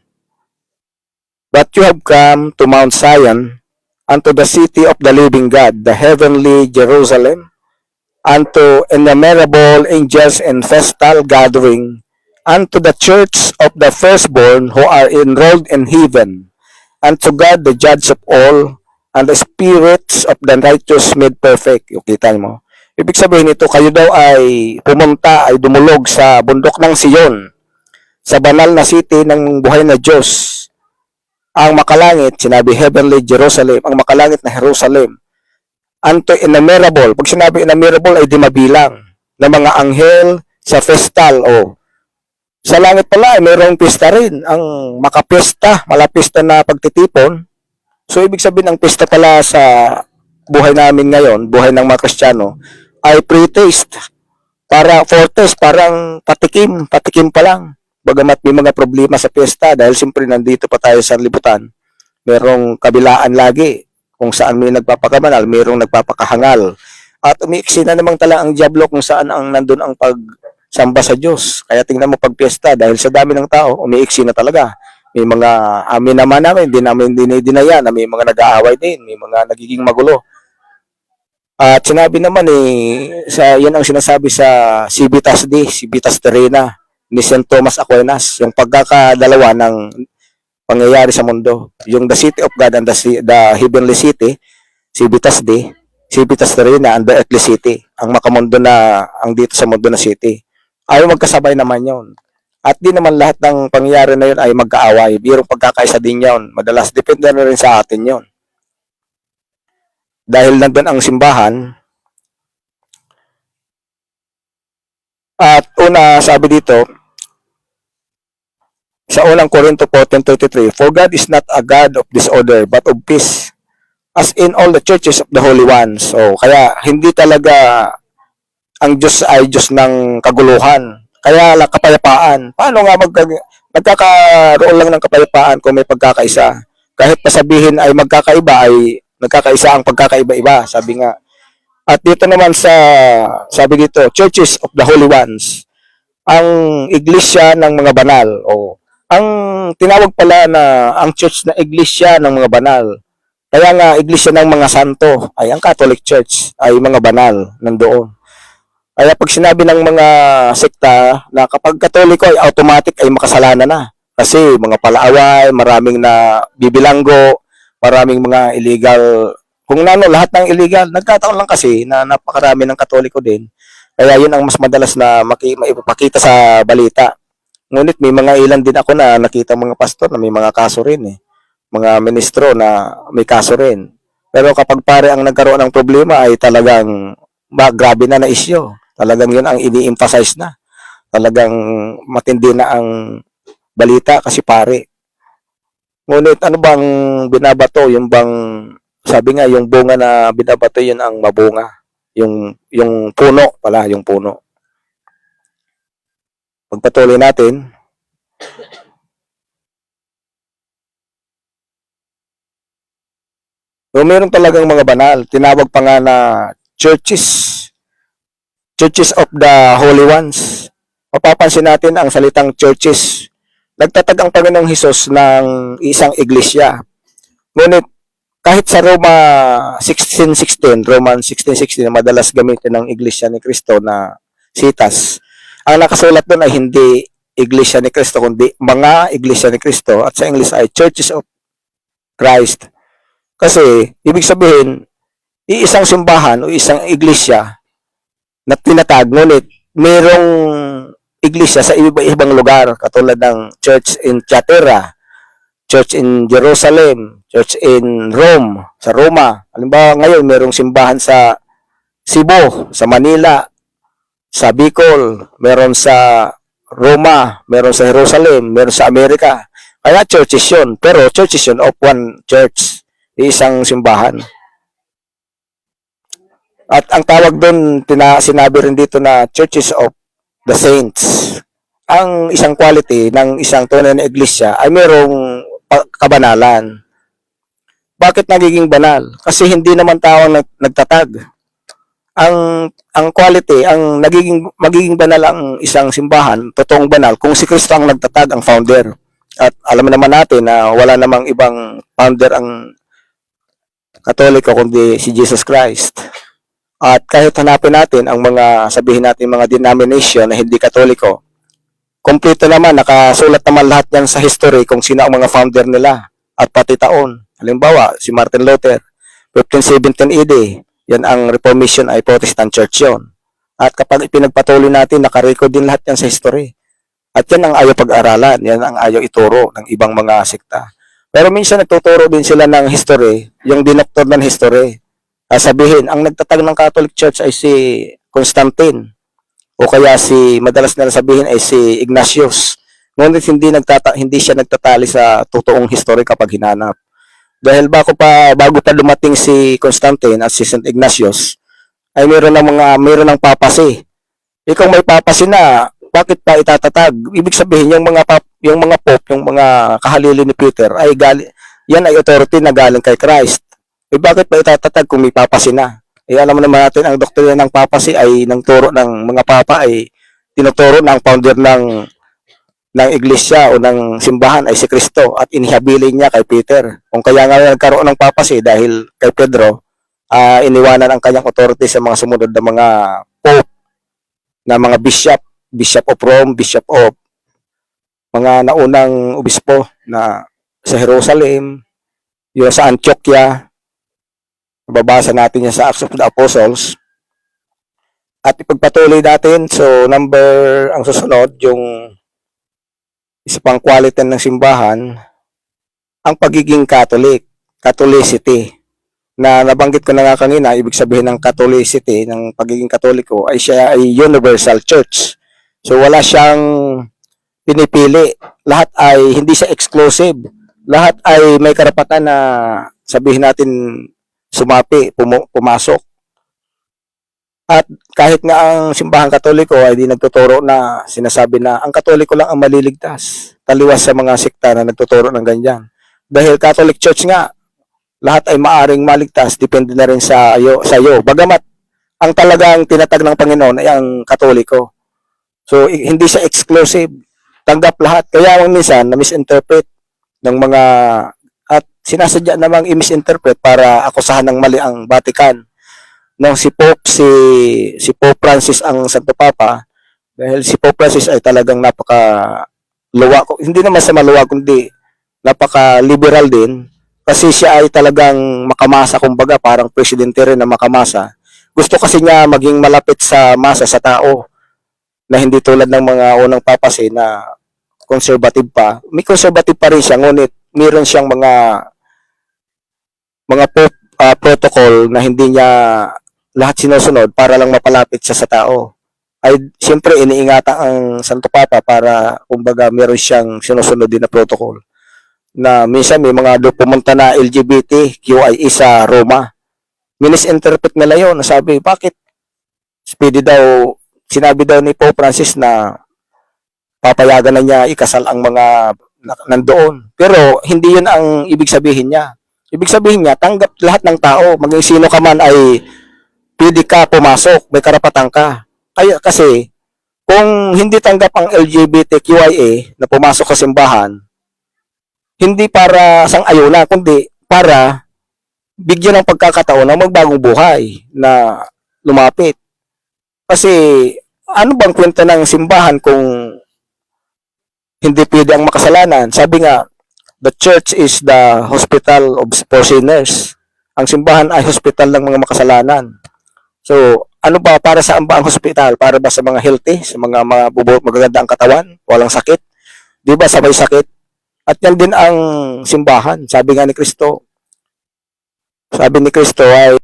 A: unto the city of the living God, the heavenly Jerusalem, unto innumerable angels in festal gathering, unto the church of the firstborn who are enrolled in heaven, unto God the judge of all, and the spirits of the righteous made perfect. Yung kita mo. Ibig sabihin nito, kayo daw ay pumunta, ay dumulog sa bundok ng Sion, sa banal na city ng buhay na Diyos. Ang makalangit, sinabi heavenly Jerusalem, ang makalangit na Jerusalem, unto innumerable. Pag sinabi innumerable ay di mabilang, na mga anghel sa festal. Sa langit pala ay mayroong pista rin, ang makapista, malapista na pagtitipon. So ibig sabihin ang pista pala sa buhay namin ngayon, buhay ng mga Kristiyano, ay pre-taste. Para foretaste, parang patikim pa lang. Bagamat may mga problema sa piyesta dahil siyempre nandito pa tayo sa libutan, merong kabilaan lagi kung saan may nagpapakamanal, mayroong nagpapakahangal. At umiiksi na namang tala ang diablo kung saan ang nandun ang pagsamba sa Diyos. Kaya tingnan mo pag piyesta, dahil sa dami ng tao, umiiksi na talaga. May mga amin naman namin, hindi namin dinidinaya na may mga nag-aaway din, may mga nagiging magulo. At sinabi naman yan ang sinasabi sa Civitas Dei, Civitas Terrena ni St. Thomas Aquinas, yung pagkakadalawa ng pangyayari sa mundo. Yung the city of God and the heavenly city, Civitas Dei, Civitas Terrena and the earthly city, ang makamundo na, ang dito sa mundo na city. Ay magkasabay naman yon. At di naman lahat ng pangyayari na yun ay magkaaway. Birong pagkakaisa din yun. Madalas, depende na rin sa atin yon. Dahil nandun ang simbahan, at una sabi dito, sa unang Korinto 14:33, For God is not a God of disorder, but of peace, as in all the churches of the holy ones. So, kaya hindi talaga ang Diyos ay Diyos ng kaguluhan. Kaya lang kapayapaan. Paano nga magkakaroon lang ng kapayapaan kung may pagkakaisa? Kahit pasabihin ay magkakaiba, ay nagkakaisa ang pagkakaiba-iba, sabi nga. At dito naman sabi dito, churches of the holy ones, ang iglesia ng mga banal. Ang tinawag pala na ang church na iglesia ng mga banal. Kaya nga, iglesia ng mga santo, ay ang Catholic Church, ay mga banal, nandoon. Kaya pag sinabi ng mga sekta na kapag Katoliko ay automatic ay makasalanan na. Kasi mga palaaway, maraming na bibilanggo, maraming mga illegal, kung lahat ng illegal, nagkataon lang kasi na napakarami ng Katoliko din. Kaya yun ang mas madalas na maipapakita sa balita. Ngunit may mga ilan din ako na nakita mga pastor na may mga kaso rin mga ministro na may kaso rin. Pero kapag pare ang nagkaroon ng problema ay talagang grabe na isyu. Talagang yun ang ini-emphasize na. Talagang matindi na ang balita kasi pare. Ngunit ano bang binabato? Yung bang, sabi nga, yung bunga na binabato yun ang mabunga. Yung puno pala, yung puno. Pagpatuloy natin. So, meron talagang mga banal. Tinawag pa nga na churches of the holy ones. Mapapansin natin ang salitang churches. Nagtatag ang Panginoong Hesus ng isang iglesia. Ngunit kahit sa Roman 16:16 madalas gamitin ng iglesia ni Kristo na citas. Ang nakasulat doon ay hindi iglesia ni Kristo, kundi mga iglesia ni Kristo, at sa English ay churches of Christ. Kasi, ibig sabihin, iisang simbahan o isang iglesia na tinatag, ngunit mayroong iglesia sa iba-ibang lugar, katulad ng church in Thyatira, church in Jerusalem, church in Rome, sa Roma. Halimbawa ngayon, merong simbahan sa Cebu, sa Manila, sa Bicol, meron sa Roma, meron sa Jerusalem, meron sa Amerika. Kaya churches yun. Pero churches yun of one church, isang simbahan. At ang tawag doon, sinabi rin dito na churches of the saints. Ang isang quality ng isang tunay na iglesia ay merong kabanalan. Bakit nagiging banal? Kasi hindi naman tao nagtatag. Ang quality, ang magiging banal ang isang simbahan, totoong banal, kung si Kristo ang nagtatag, ang founder. At alam naman natin na wala namang ibang founder ang Katoliko kundi si Jesus Christ. At kahit hanapin natin ang mga, sabihin natin, mga denomination na hindi Katoliko, kompleto naman, nakasulat naman lahat yan sa history kung sino ang mga founder nila at pati taon. Halimbawa, si Martin Luther, 1517 AD, yan ang Reformation ay Protestant Church yon. At kapag ipinagpatuloy natin, nakarecord din lahat yan sa history. At yan ang ayaw pag-aralan, yan ang ayaw ituro ng ibang mga sekta. Pero minsan nagtuturo din sila ng history, yung dinoktor ng history. Sabihin, ang nagtatag ng Catholic Church ay si Constantine. O kaya madalas na sabihin ay si Ignatius. Ngunit hindi siya nagtatali sa totoong history kapag hinanap. Dahil bago pa dumating si Constantine at si St. Ignatius, ay mayroon ng papacy. Kung may papacy na, bakit pa itatatag? Ibig sabihin, yung mga pope, yung mga kahalili ni Peter, yan ay authority na galing kay Christ. Bakit pa itatatag kung may papacy na? Alam naman natin, ang doktrina ng papacy ay ng turo ng mga papa ay tinuturo ng founder ng iglesia o ng simbahan ay si Kristo at inihabilin niya kay Peter. Kung kaya nga nagkaroon ng papacy dahil kay Pedro, iniwanan ang kanyang authority sa mga sumunod na mga pope, na mga bishop of Rome, bishop of mga naunang obispo na sa Jerusalem, yung sa Antioquia. Babasa natin yan sa Acts of the Apostles. At ipagpatuloy natin, so ang susunod, yung isa pang quality ng simbahan, ang pagiging Catholic, Catholicity. Na nabanggit ko na nga kanina, ibig sabihin ng Catholicity, ng pagiging Katoliko, ay siya ay universal church. So wala siyang pinipili. Lahat ay hindi siya exclusive. Lahat ay may karapatan na sabihin natin pumasok. At kahit nga ang simbahang Katoliko ay di nagtuturo na sinasabi na ang Katoliko lang ang maliligtas, taliwas sa mga sekta na nagtuturo ng ganyan. Dahil Catholic Church nga, lahat ay maaring maligtas, depende na rin sa iyo. Bagamat ang talagang tinatag ng Panginoon ay ang Katoliko. So hindi siya exclusive, tanggap lahat. Kaya minsan na misinterpret ng mga at sinasadya namang i-misinterpret para akusahan ng mali ang Vatican. Si Pope Francis ang Santo Papa, dahil si Pope Francis ay talagang napaka-luwag, hindi naman sa maluwag, kundi napaka-liberal din, kasi siya ay talagang makamasa, kumbaga parang presidente rin na makamasa. Gusto kasi niya maging malapit sa masa, sa tao, na hindi tulad ng mga unang papacy na conservative pa. May conservative pa rin siya, ngunit meron siyang mga Pope protocol na hindi niya lahat sinusunod para lang mapalapit siya sa tao. Ay siyempre iniingatan ang Santo Papa para kumbaga meron siyang sinusunod din na protocol. Na minsan may mga pumunta na LGBTQIA sa Roma. Misinterpret nila yon. Sabi, bakit? Sinabi daw ni Pope Francis na papayagan na niya ikasal ang mga nandoon. Pero hindi yun ang ibig sabihin niya. Ibig sabihin niya, tanggap lahat ng tao, maging sino ka man ay pwede ka pumasok, may karapatan ka. Kasi, kung hindi tanggap ang LGBTQIA na pumasok sa simbahan, hindi para sang-ayuna, kundi para bigyan ng pagkakataon na magbagong buhay na lumapit. Kasi, ano bang kwenta ng simbahan kung hindi pwede ang makasalanan? Sabi nga, the church is the hospital for sinners. Ang simbahan ay hospital ng mga makasalanan. So, ano ba, para saan ba ang hospital? Para ba sa mga healthy, sa mga magaganda ang katawan, walang sakit? Di ba sabay sakit? At yan din ang simbahan. Sabi ni Kristo ay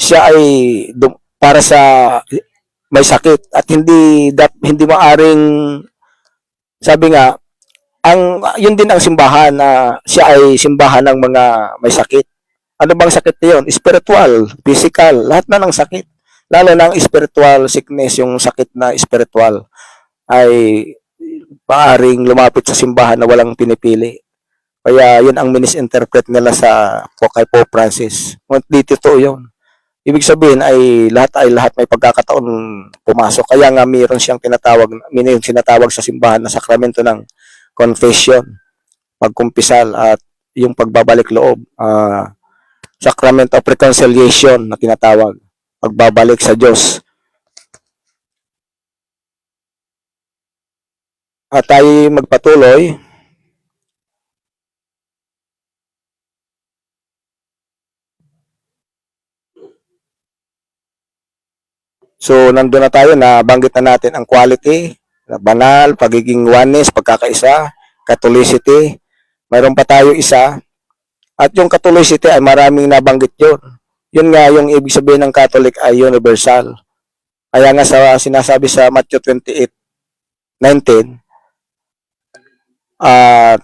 A: siya ay para sa may sakit at hindi maaring, sabi nga, yun din ang simbahan na siya ay simbahan ng mga may sakit. Ano bang sakit yun? Spiritual, physical, lahat na ng sakit. Lalo na ang spiritual sickness, yung sakit na spiritual ay maaring lumapit sa simbahan na walang pinipili. Kaya yun ang misinterpret nila kay Pope Francis. Hindi totoo yun. Ibig sabihin ay lahat may pagkakataon pumasok. Kaya nga mayroon sinatawag sa simbahan na sakramento ng confession, pagkumpisal at yung pagbabalik loob. Sacrament of reconciliation na tinatawag. Pagbabalik sa Diyos. At tayo magpatuloy. So, nandun na tayo, nabanggit na natin ang quality, banal, pagiging oneness, pagkakaisa, Catholicity. Mayroon pa tayo isa. At yung Catholicity ay maraming nabanggit yun. Yun nga, yung ibig sabihin ng Catholic ay universal. Kaya nga sinasabi sa Matthew 28:19,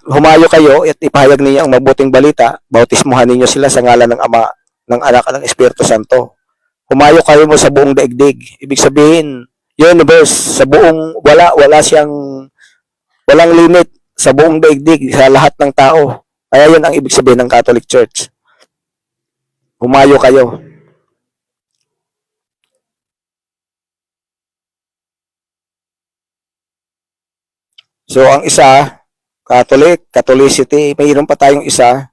A: humayo kayo at ipahayag ninyo ang mabuting balita, bautismuhan ninyo sila sa ngalan ng Ama, ng Anak at ng Espiritu Santo. Humayo kayo mo sa buong daigdig. Ibig sabihin, universe, sa buong, walang limit sa buong daigdig, sa lahat ng tao. Kaya yun ang ibig sabihin ng Catholic Church. Humayo kayo. So, ang isa, Catholicity, mayroon pa tayong isa.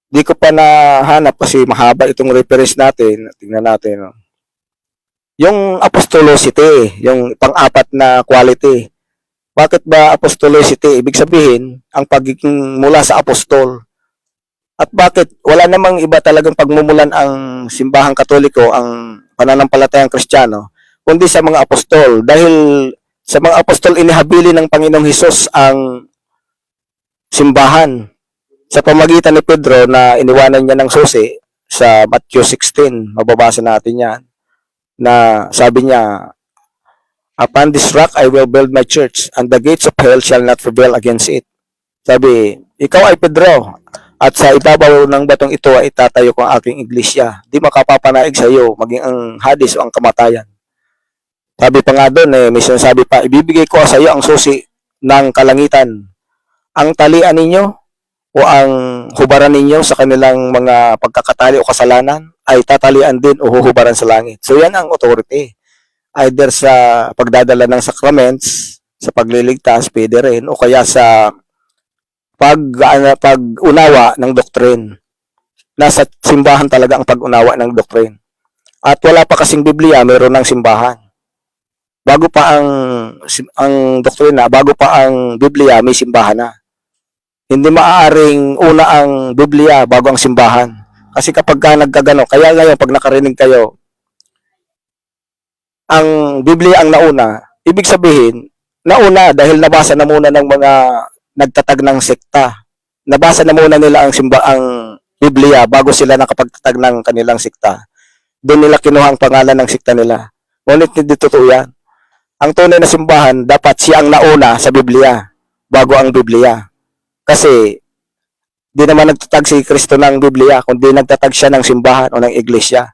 A: Di ko pa nahanap kasi mahaba itong reference natin. Tingnan natin. No? Yung Apostolosity, yung pang-apat na quality. Bakit ba Apostolicity? Ibig sabihin, ang pagiging mula sa apostol. At bakit wala namang iba talagang pagmumulan ang simbahang Katoliko, ang pananampalatayang Kristiyano, kundi sa mga apostol. Dahil sa mga apostol, inihabilin ng Panginoong Hesus ang simbahan. Sa pamagitan ni Pedro na iniwanan niya ng susi sa Matthew 16, mababasa natin yan, na sabi niya, upon this rock I will build my church, and the gates of hell shall not prevail against it. Sabi, ikaw ay Pedro, at sa ibabaw ng batong ito ay itatayo ko ang aking iglesia. Di makapapanaig sa iyo, maging ang Hades o ang kamatayan. Sabi pa nga doon, may sinasabi pa, ibibigay ko sa iyo ang susi ng kalangitan. Ang talian ninyo o ang hubaran ninyo sa kanilang mga pagkakatali o kasalanan ay tatalian din o huhubaran sa langit. So yan ang authority. Either sa pagdadala ng sacraments, sa pagliligtas, pwede rin, o kaya sa pag-unawa ng doctrine. Nasa simbahan talaga ang pag-unawa ng doctrine. At wala pa kasing Biblia, mayroon ng simbahan. Bago pa ang doktrina, bago pa ang Biblia, may simbahan na. Hindi maaaring una ang Biblia bago ang simbahan. Kasi kapag nagkagano, kaya ngayon pag nakarinig kayo, ang Biblia ang nauna, ibig sabihin, nauna dahil nabasa na muna ng mga nagtatag ng sekta. Nabasa na muna nila ang Biblia bago sila nakapagtatag ng kanilang sekta. Doon nila kinuha ang pangalan ng sekta nila. Ngunit hindi totoo yan. Ang tunay na simbahan, dapat siya ang nauna sa Biblia bago ang Biblia. Kasi di naman nagtatag si Kristo ng Biblia, kundi nagtatag siya ng simbahan o ng iglesia.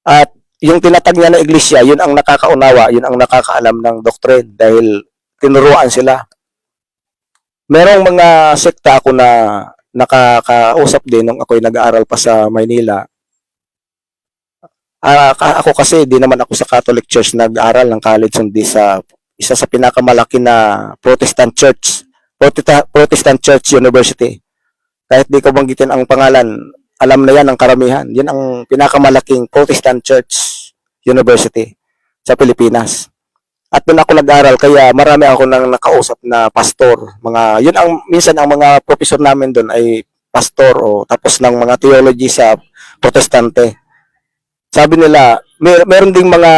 A: At yung tinatag niya na iglesia, yun ang nakakaunawa, yun ang nakakaalam ng doctrine dahil tinuruan sila. Merong mga sekta ako na nakakausap din nung ako'y nag-aaral pa sa Maynila. Ako kasi di naman ako sa Catholic Church nag-aaral ng college, hindi sa isa sa pinakamalaki na Protestant Church University. Kahit di ko banggitin ang pangalan, alam na yan ng karamihan. Yan ang pinakamalaking Protestant Church University sa Pilipinas. At doon ako nag-aral, kaya marami ako nang nakausap na pastor. Minsan ang mga professor namin doon ay pastor o tapos ng mga theology sa protestante. Sabi nila, meron ding mga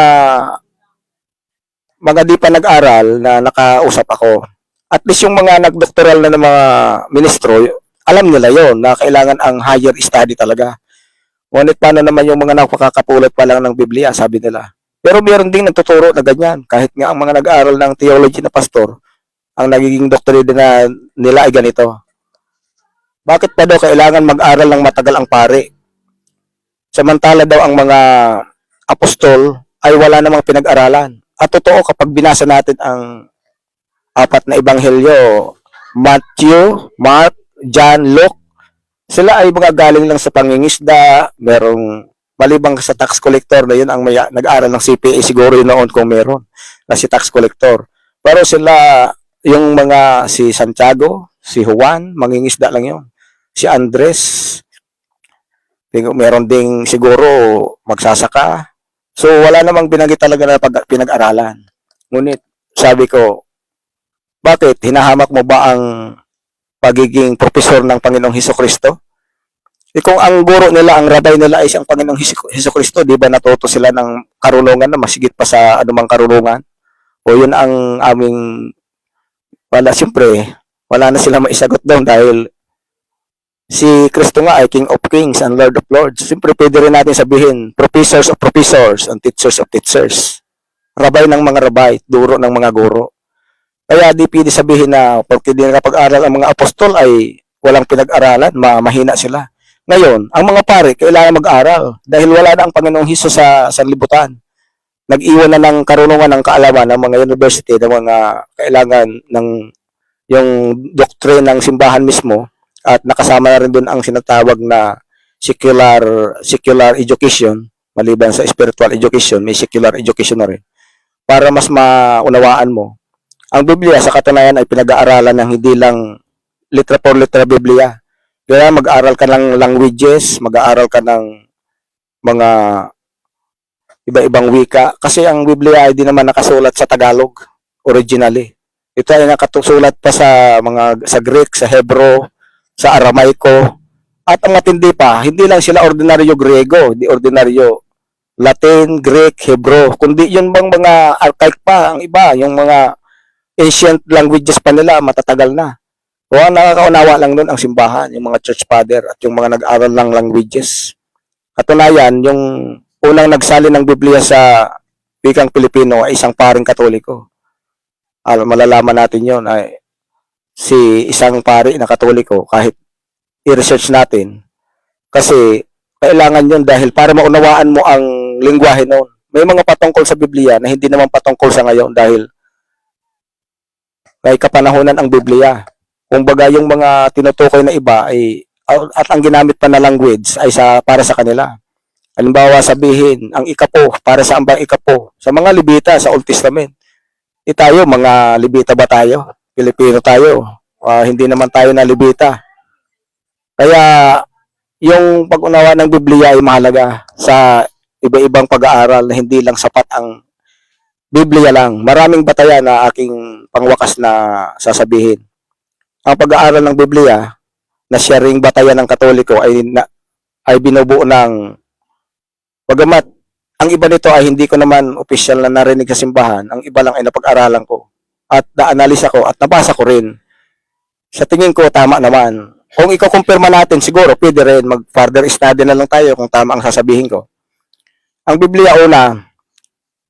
A: di pa nag-aral na nakausap ako. At least yung mga nagdoktoral na ng mga ministro, alam nila yon na kailangan ang higher study talaga. Ngunit paano naman yung mga napakakapulot pa lang ng Biblia, sabi nila. Pero meron ding nagtuturo na ganyan. Kahit nga ang mga nag-aaral ng theology na pastor, ang nagiging doctorate na nila ay ganito. Bakit pa daw kailangan mag-aral ng matagal ang pare? Samantala daw ang mga apostol ay wala namang pinag-aralan. At totoo kapag binasa natin ang apat na ebanghelyo, Matthew, Mark, John, Luke, sila ay mga galing lang sa pangingisda, merong malibang sa tax collector na yun ang may nag-aral ng CPA siguro yun noon kung meron na si tax collector. Pero sila, yung mga si Santiago, si Juan, mangingisda lang yun. Si Andres, meron ding siguro magsasaka. So wala namang binanggit talaga na pinag-aralan. Ngunit sabi ko, bakit hinahamak mo ba ang pagiging profesor ng Panginoong Hesukristo? Kung ang guro nila, ang rabay nila ay siyang Panginoong Hesukristo, di ba natuto sila ng karunungan na masigit pa sa anumang karunungan? O yun ang aming, siyempre, wala na sila maisagot doon dahil si Kristo nga ay King of Kings and Lord of Lords. Siyempre, pwede rin natin sabihin, professors of professors and teachers of teachers. Rabay ng mga rabay, duro ng mga guro. Kaya di pwede sabihin na pagka di nakapag-aral ang mga apostol ay walang pinag-aralan, mahina sila. Ngayon, ang mga pare kailangan mag-aral dahil wala na ang Panginoong Hesus sa sanlibutan. Nag-iwan na ng karunungan ng kaalaman ng mga university, ng mga kailangan ng yung doctrine ng simbahan mismo at nakasama na rin doon ang sinatawag na secular education, maliban sa spiritual education, may secular education na rin. Para mas maunawaan mo, ang Biblia sa katunayan ay pinag-aaralan ng hindi lang litra por litra Biblia. Kaya mag-aaral ka ng languages, mag-aaral ka ng mga iba-ibang wika. Kasi ang Biblia ay di naman nakasulat sa Tagalog originally. Ito ay nakasulat pa sa Greek, sa Hebrew, sa Aramaico. At ang matindi pa, hindi lang sila ordinaryo Grego, hindi ordinaryo Latin, Greek, Hebrew, kundi yun bang mga archaic pa, ang iba, yung mga ancient languages pa nila, matatagal na. O ang nakakaunawa lang nun ang simbahan, yung mga church father at yung mga nag-aral ng languages. Katunayan, yung unang nagsali ng Biblia sa wikang Pilipino ay isang paring Katoliko. Malalaman natin yon ay si isang pari na Katoliko, kahit i-research natin, kasi kailangan yun dahil para maunawaan mo ang lingwahe noon. May mga patungkol sa Biblia na hindi naman patungkol sa ngayon dahil may kapanahonan ang Biblia. Kung baga yung mga tinutukoy na iba ay at ang ginamit pa na language ay para sa kanila. Halimbawa sabihin, ang ikapo, para sa ambang ikapo, sa mga Levita sa Old Testament. Tayo, mga Levita ba tayo? Pilipino tayo. Hindi naman tayo na Levita. Kaya yung pag-unawa ng Biblia ay mahalaga sa iba-ibang pag-aaral na hindi lang sapat ang Biblia lang. Maraming batayan na aking pangwakas na sasabihin. Ang pag-aaral ng Biblia na sharing batayan ng Katoliko ay binubuo ng bagamat ang iba nito ay hindi ko naman opisyal na narinig sa simbahan, ang iba lang ay napag-aralan ko at na-analisa ko at nabasa ko rin. Sa tingin ko tama naman. Kung iko-kumpirma natin siguro pwede rin mag-further study na lang tayo kung tama ang sasabihin ko. Ang Biblia una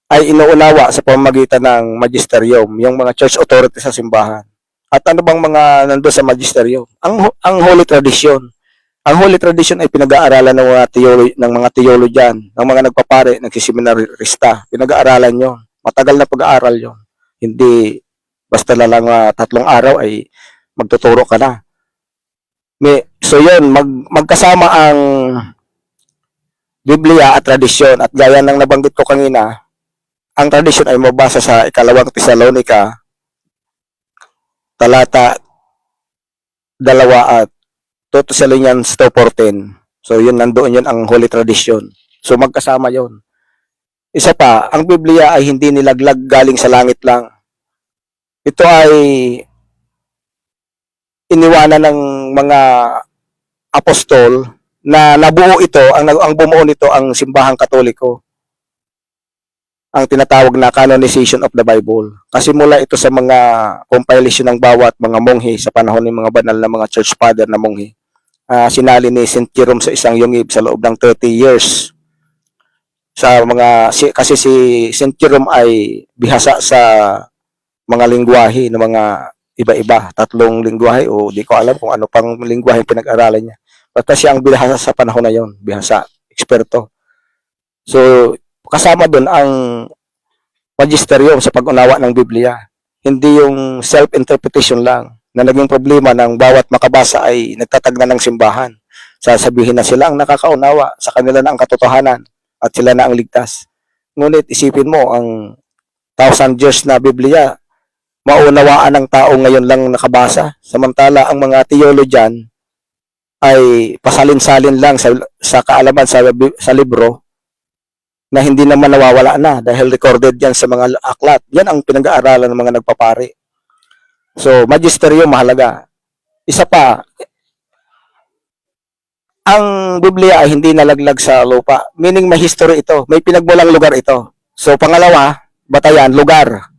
A: ay inuunawa sa pamamagitan ng magisterium, yung mga church authority sa simbahan. At ano bang mga nandoon sa magisterium? Ang Holy Tradition. Ang Holy Tradition ay pinag-aaralan ng mga theologian, ng mga nagpapare, nagsiseminarista. Pinag-aaralan yon. Matagal na pag-aaral yon. Hindi basta na lang 3 araw ay magtuturo ka na. So yun, magkasama ang Biblia at tradisyon. At gaya ng nabanggit ko kanina, ang tradisyon ay mabasa sa 2 Tesalonica talata 2 at 2 Thessalonians 2:14. So yun, nandoon yun ang Holy Tradition. So magkasama yun. Isa pa, ang Biblia ay hindi nilaglag galing sa langit lang. Ito ay iniwanan ng mga apostol na nabuo ito, ang bumuo nito ang simbahang Katoliko, ang tinatawag na canonization of the Bible. Kasi mula ito sa mga compilation ng bawat mga monghe sa panahon ng mga banal na mga church father na monghe. Sinali ni St. Jerome sa isang yungib sa loob ng 30 years. Kasi si St. Jerome ay bihasa sa mga lingwahe ng mga iba-iba, 3 lingwahe o di ko alam kung ano pang lingwahe pinag-aralan niya. Basta siya ang bihasa sa panahon na yon, bihasa, eksperto. So, kasama doon ang magisterium sa pag-unawa ng Biblia. Hindi yung self-interpretation lang na naging problema ng bawat makabasa ay nagtatagna ng simbahan. Sasabihin na sila ang nakakaunawa, sa kanila na ang katotohanan at sila na ang ligtas. Ngunit isipin mo, ang 1,000 years na Biblia, maunawaan ng tao ngayon lang nakabasa. Samantala, ang mga theologian ay pasalin-salin lang sa kaalaman sa libro na hindi naman nawawala na dahil recorded yan sa mga aklat. Yan ang pinag-aaralan ng mga nagpapari. So, magisterium mahalaga. Isa pa, ang Biblia ay hindi nalaglag sa lupa. Meaning may history ito. May pinagmulang lugar ito. So, pangalawa, batayan, lugar.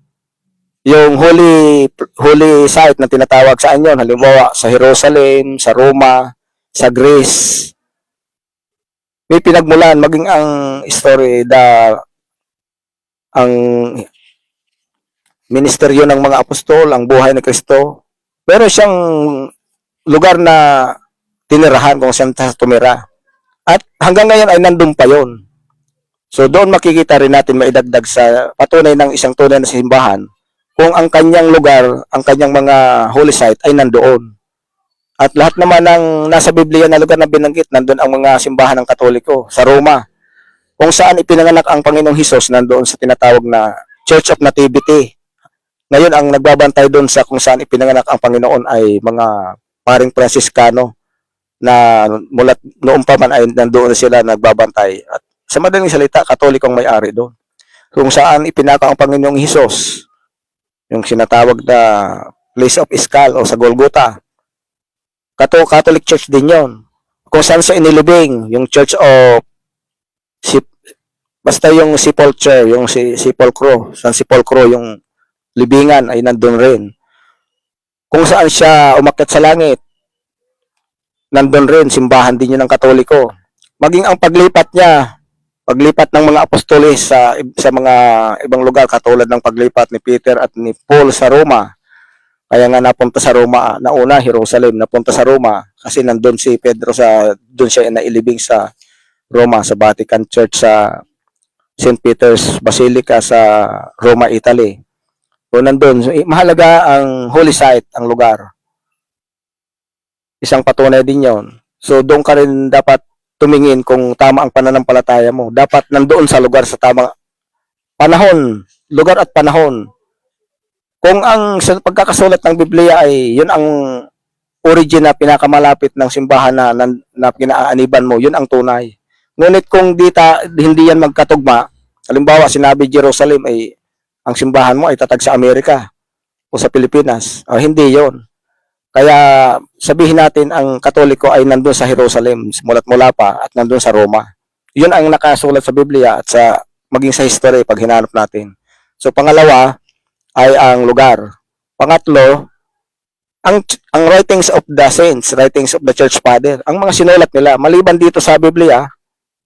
A: Yung holy site na tinatawag sa inyo, halimbawa sa Jerusalem, sa Roma, sa Greece, may pinagmulan, maging ang story, ang ministeryo ng mga apostol, ang buhay ni Kristo, meron siyang lugar na tinirahan kung saan tumira. At hanggang ngayon ay nandun pa yon. So doon makikita rin natin, maidagdag sa patunay ng isang tunay na simbahan, kung ang kanyang lugar, ang kanyang mga holy site ay nandoon. At lahat naman ng nasa Biblia na lugar na binanggit, nandun ang mga simbahan ng Katoliko. Sa Roma, kung saan ipinanganak ang Panginoong Hesus, nandoon sa tinatawag na Church of Nativity. Ngayon, ang nagbabantay doon sa kung saan ipinanganak ang Panginoon ay mga paring Franciscano na mula noon pa man ay nandoon sila nagbabantay. At sa madaling salita, Katolikong may-ari doon. Kung saan ipinaka ang Panginoong Hesus, yung sinatawag na place of Iskal o sa Golgotha, Catholic Church din yon. Kung saan sa inilibing, yung Church of basta yung sepulchre, yung sepulchro, San Sepulcro, yung libingan ay nandun rin. Kung saan siya umakyat sa langit, nandun rin, simbahan din yun ng Katoliko. Maging ang paglipat niya, paglipat ng mga apostoles sa mga ibang lugar, katulad ng paglipat ni Peter at ni Paul sa Roma. Kaya nga napunta sa Roma, nauna Jerusalem, napunta sa Roma kasi nandun si Pedro doon siya nailibing sa Roma, sa Vatican Church sa St. Peter's Basilica sa Roma, Italy. So nandun, so, mahalaga ang holy site, ang lugar. Isang patunay din yon. So doon ka rin dapat tumingin kung tama ang pananampalataya mo. Dapat nandoon sa lugar sa tamang panahon, lugar at panahon. Kung ang pagkakasulat ng Biblia ay yun ang origin na pinakamalapit ng simbahan na pinaaaniban mo, yun ang tunay. Ngunit kung hindi yan magkatugma, halimbawa sinabi Jerusalem ay ang simbahan mo ay tatag sa Amerika o sa Pilipinas, hindi yon. Kaya sabihin natin ang Katoliko ay nandun sa Jerusalem, mulat mula pa at nandun sa Roma. Yun ang nakasulat sa Biblia at sa maging sa history pag hinanap natin. So pangalawa ay ang lugar. Pangatlo, ang writings of the saints, writings of the church father, ang mga sinulat nila, maliban dito sa Biblia,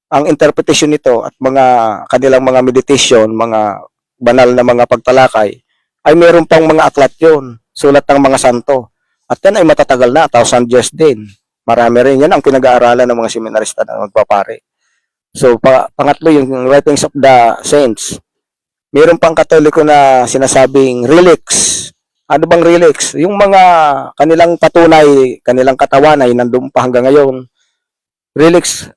A: ang interpretation nito at mga kanilang mga meditation, mga banal na mga pagtalakay, ay meron pang mga aklat yun, sulat ng mga santo. At yan ay matatagal na, 1,000 years din. Marami rin. Yan ang pinag-aaralan ng mga seminarista na magpapare. So, pangatlo yung writings of the saints. Meron pang Katoliko na sinasabing relics. Ano bang relics? Yung mga kanilang patunay, kanilang katawan ay nandun pa hanggang ngayon. Relics,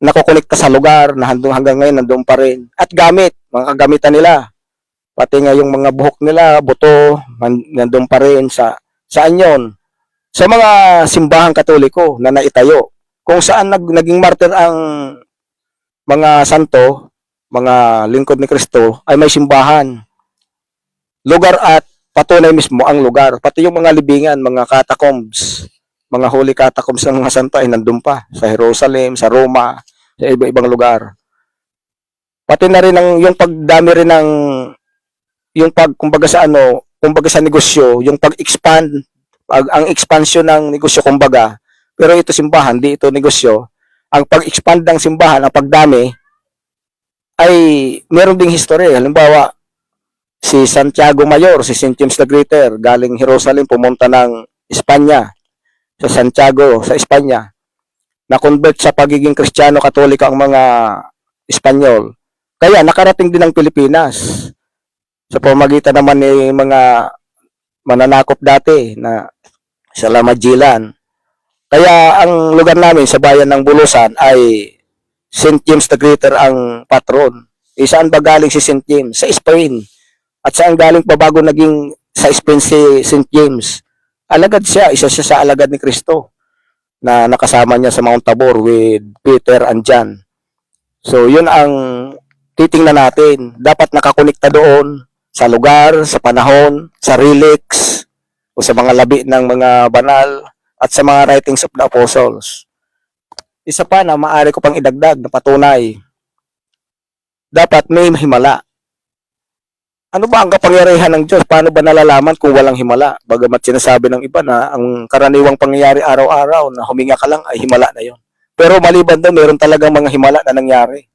A: nakukolekta sa lugar na hanggang ngayon nandun pa rin. At gamit, mga kagamitan nila. Pati nga yung mga buhok nila, buto, nandun pa rin saan yon? Sa mga simbahang Katoliko na naitayo. Kung saan naging martir ang mga santo, mga lingkod ni Kristo, ay may simbahan. Lugar at patunay mismo ang lugar. Pati yung mga libingan, mga catacombs, mga holy catacombs ng mga santo ay nandun pa sa Jerusalem, sa Roma, sa iba-ibang lugar. Pati na rin yung pagdami rin ng yung kumbaga sa kumbaga sa negosyo, yung pag-expand, ang expansion ng negosyo kumbaga, pero ito simbahan, di ito negosyo. Ang pag-expand ng simbahan, ang pagdami ay meron ding history. Halimbawa, si Santiago Mayor, si St. James the Greater, galing Jerusalem, pumunta ng Espanya, sa Santiago, sa Espanya. Na-convert sa pagiging Kristiyano Katoliko ang mga Espanyol. Kaya nakarating din ng Pilipinas. Sa pamagitan naman ng mga mananakop dati na sa Lamajilan. Kaya ang lugar namin sa bayan ng Bulusan ay St. James the Greater ang patron. Saan ba galing si St. James? Sa Spain. At saan galing pa bago naging sa Spain si St. James? Alagad siya, isa siya sa alagad ni Kristo na nakasama niya sa Mount Tabor with Peter and John. So yun ang titingnan natin. Dapat nakakonekta doon sa lugar, sa panahon, sa relics, o sa mga labi ng mga banal, at sa mga writings of the apostles. Isa pa na maaari ko pang idagdag na patunay. Dapat may himala. Ano ba ang kapangyarihan ng Diyos? Paano ba nalalaman kung walang himala? Bagamat sinasabi ng iba na ang karaniwang pangyayari araw-araw na huminga ka lang ay himala na yon. Pero maliban doon, meron talagang mga himala na nangyari.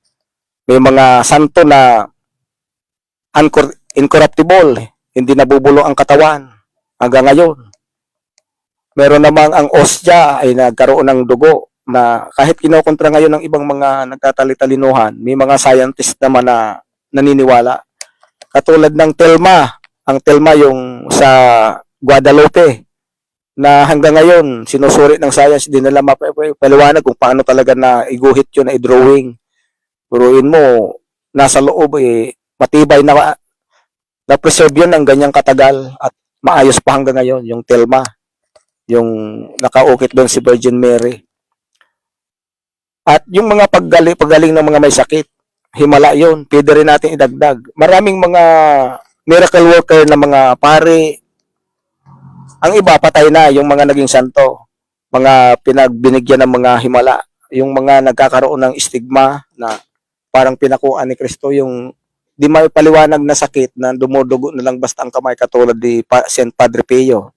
A: May mga santo na incorruptible, hindi nabubulo ang katawan hanggang ngayon. Meron namang ang ostya ay nagkaroon ng dugo na kahit kinokontra ngayon ng ibang mga nagtatalitalinuhan, may mga scientist naman na naniniwala. Katulad ng Telma, ang Telma yung sa Guadalupe, na hanggang ngayon sinusuri ng science, di nila mapaliwanag kung paano talaga na iguhit yun, na i-drawing. Turuin mo, nasa loob matibay na preserve yun ng ganyang katagal at maayos pa hanggang ngayon, yung Telma, yung nakaukit doon si Virgin Mary. At yung mga paggaling ng mga may sakit, himala yun, pwede rin natin idagdag. Maraming mga miracle worker na mga pare, ang iba patay na, yung mga naging santo, mga pinagbinigyan ng mga himala, yung mga nagkakaroon ng stigma na parang pinakuan ni Kristo, yung di may paliwanag na sakit na dumudugo na lang basta ang kamay, katulad ni St. Padre Pio.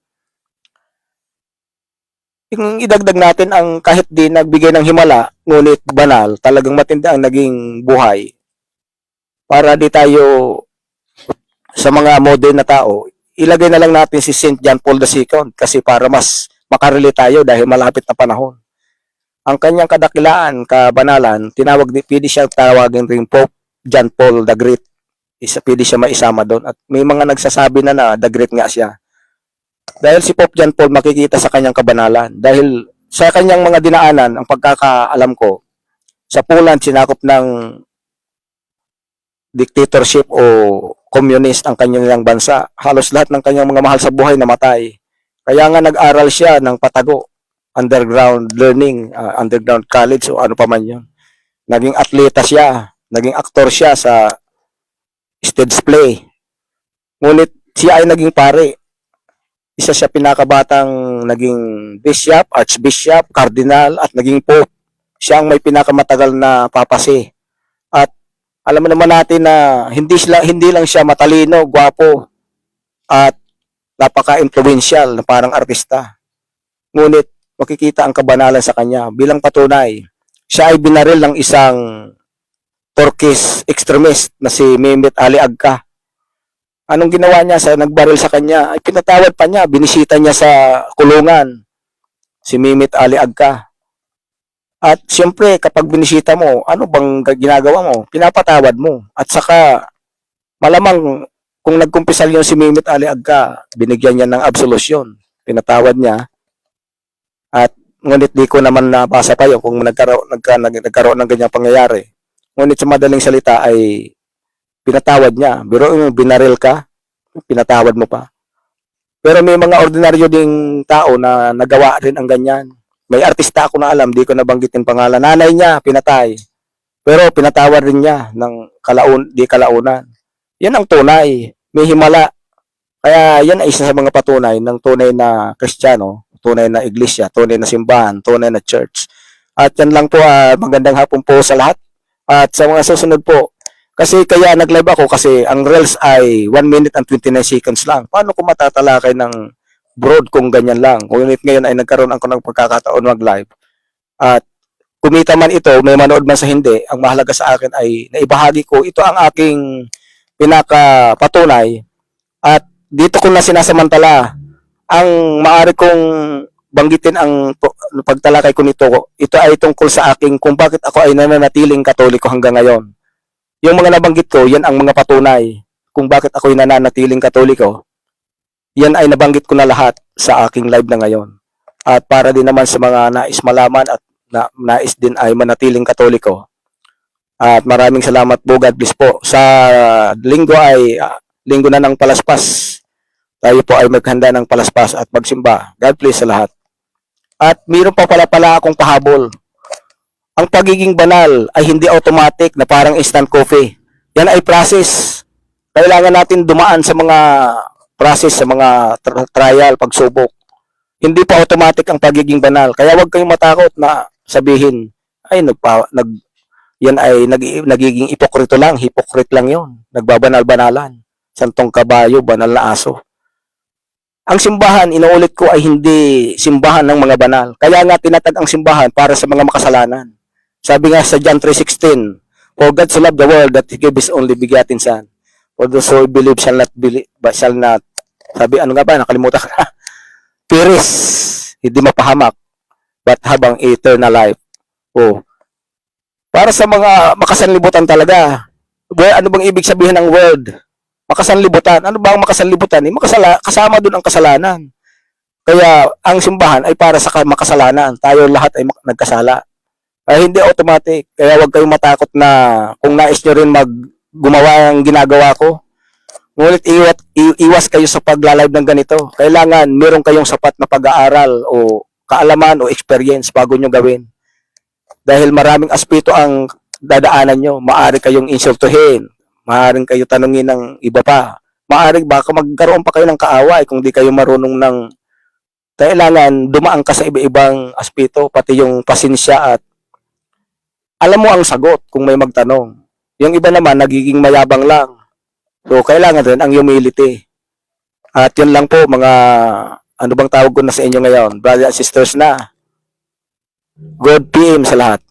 A: Yung idagdag natin ang kahit di nagbigay ng himala, ngunit banal, talagang matindi ang naging buhay. Para di tayo sa mga modern na tao, ilagay na lang natin si St. John Paul II kasi para mas makarelate tayo dahil malapit na panahon. Ang kanyang kadakilaan, kabanalan, pwede siyang tawagin ring Pope John Paul the Great. Pwede siya maisama doon. At may mga nagsasabi na the Great nga siya. Dahil si Pope John Paul makikita sa kanyang kabanalan. Dahil sa kanyang mga dinaanan, ang pagkakaalam ko, sa Poland sinakop ng dictatorship o communist ang kanyang bansa. Halos lahat ng kanyang mga mahal sa buhay namatay. Kaya nga nag-aral siya ng patago, underground learning, underground college o ano pa man yun. Naging atleta siya, naging aktor siya sa stage play. Ngunit siya ay naging pare. Isa siya pinakabatang naging bishop, archbishop, cardinal, at naging pope. Siya ang may pinakamatagal na papasi. At alam mo naman natin na hindi lang siya matalino, gwapo, at napaka-influential na parang artista. Ngunit makikita ang kabanalan sa kanya bilang patunay. Siya ay binaril ng isang Turkish extremist na si Mehmet Ali Agca. Anong ginawa niya sa nagbaril sa kanya? Ay pinatawad pa niya, binisita niya sa kulungan si Mehmet Ali Agca. At siyempre kapag binisita mo, ano bang ginagawa mo? Pinapatawad mo. At saka malamang kung nagkumpisal yun si Mehmet Ali Agca, binigyan niya ng absolusyon. Pinatawad niya. At ngunit di ko naman nabasa pa yun kung nagkaroon ng ganyang pangyayari. Ngunit sa madaling salita ay pinatawad niya. Pero binaril ka, pinatawad mo pa. Pero may mga ordinaryo ding tao na nagawa rin ang ganyan. May artista ako na alam, di ko nabanggitin pangalan. Nanay niya, pinatay. Pero pinatawad rin niya ng kalaunan. Yan ang tunay. May himala. Kaya yan ay isa sa mga patunay ng tunay na Kristiyano, tunay na iglesia, tunay na simbahan, tunay na church. At yan lang po, magandang hapon po sa lahat. At sa mga susunod po, kasi kaya nag-live ako kasi ang reels ay 1 minute and 29 seconds lang. Paano ko matatalakay ng broad kung ganyan lang? Ngunit ngayon ay nagkaroon ako ng pagkakataon mag-live. At kumita man ito, may manood man sa hindi, ang mahalaga sa akin ay naibahagi ko. Ito ang aking pinakapatunay. At dito ko na sinasamantala ang maaari kong banggitin ang pagtalakay ko nito. Ito ay tungkol sa aking kung bakit ako ay nananatiling Katoliko hanggang ngayon. Yung mga nabanggit ko, yan ang mga patunay kung bakit ako ay nananatiling Katoliko. Yan ay nabanggit ko na lahat sa aking live na ngayon. At para din naman sa mga nais malaman at nais din ay manatiling Katoliko. At maraming salamat po, God bless po. Sa linggo ay linggo na ng palaspas. Tayo po ay maghanda ng palaspas at magsimba. God bless sa lahat. At mayroon pa pala akong pahabol. Ang pagiging banal ay hindi automatic na parang instant coffee. Yan ay process. Kailangan natin dumaan sa mga process, sa mga trial, pagsubok. Hindi pa automatic ang pagiging banal. Kaya huwag kayong matakot na sabihin, ay yan ay nagiging hipokrito lang, hypocrite lang yon. Nagbabanal-banalan. Santong kabayo, banal na aso. Ang simbahan, inuulit ko, ay hindi simbahan ng mga banal. Kaya nga tinatag ang simbahan para sa mga makasalanan. Sabi nga sa John 3:16, for God so loved the world that He gave His only begotten Son. For those who believe shall not. Sabi, ano nga ba? Nakalimutan ka. Perish, hindi mapahamak, but habang eternal life. Oh. Para sa mga makasanlibutan talaga. Ano bang ibig sabihin ng word? Makasanlibutan. Ano ba ang makasanlibutan? Kasama doon ang kasalanan. Kaya ang simbahan ay para sa makasalanan. Tayo lahat ay nagkasala. Ay hindi automatic. Kaya huwag kayong matakot na kung nais nyo rin gumawa ng ginagawa ko. Ngunit iwas kayo sa pagla-live ng ganito. Kailangan meron kayong sapat na pag-aaral o kaalaman o experience bago nyo gawin. Dahil maraming aspeto ang dadaanan nyo. Maaari kayong insultuhin. Maaaring kayo tanungin ng iba pa. Maaari baka magkaroon pa kayo ng kaaway kung di kayo marunong ng kailangan dumaan ka sa iba-ibang aspeto, pati yung pasensya at alam mo ang sagot kung may magtanong. Yung iba naman, nagiging mayabang lang. So, kailangan rin ang humility. At yun lang po, mga, ano bang tawag ko na sa inyo ngayon? Brothers and sisters na. Good PM sa lahat.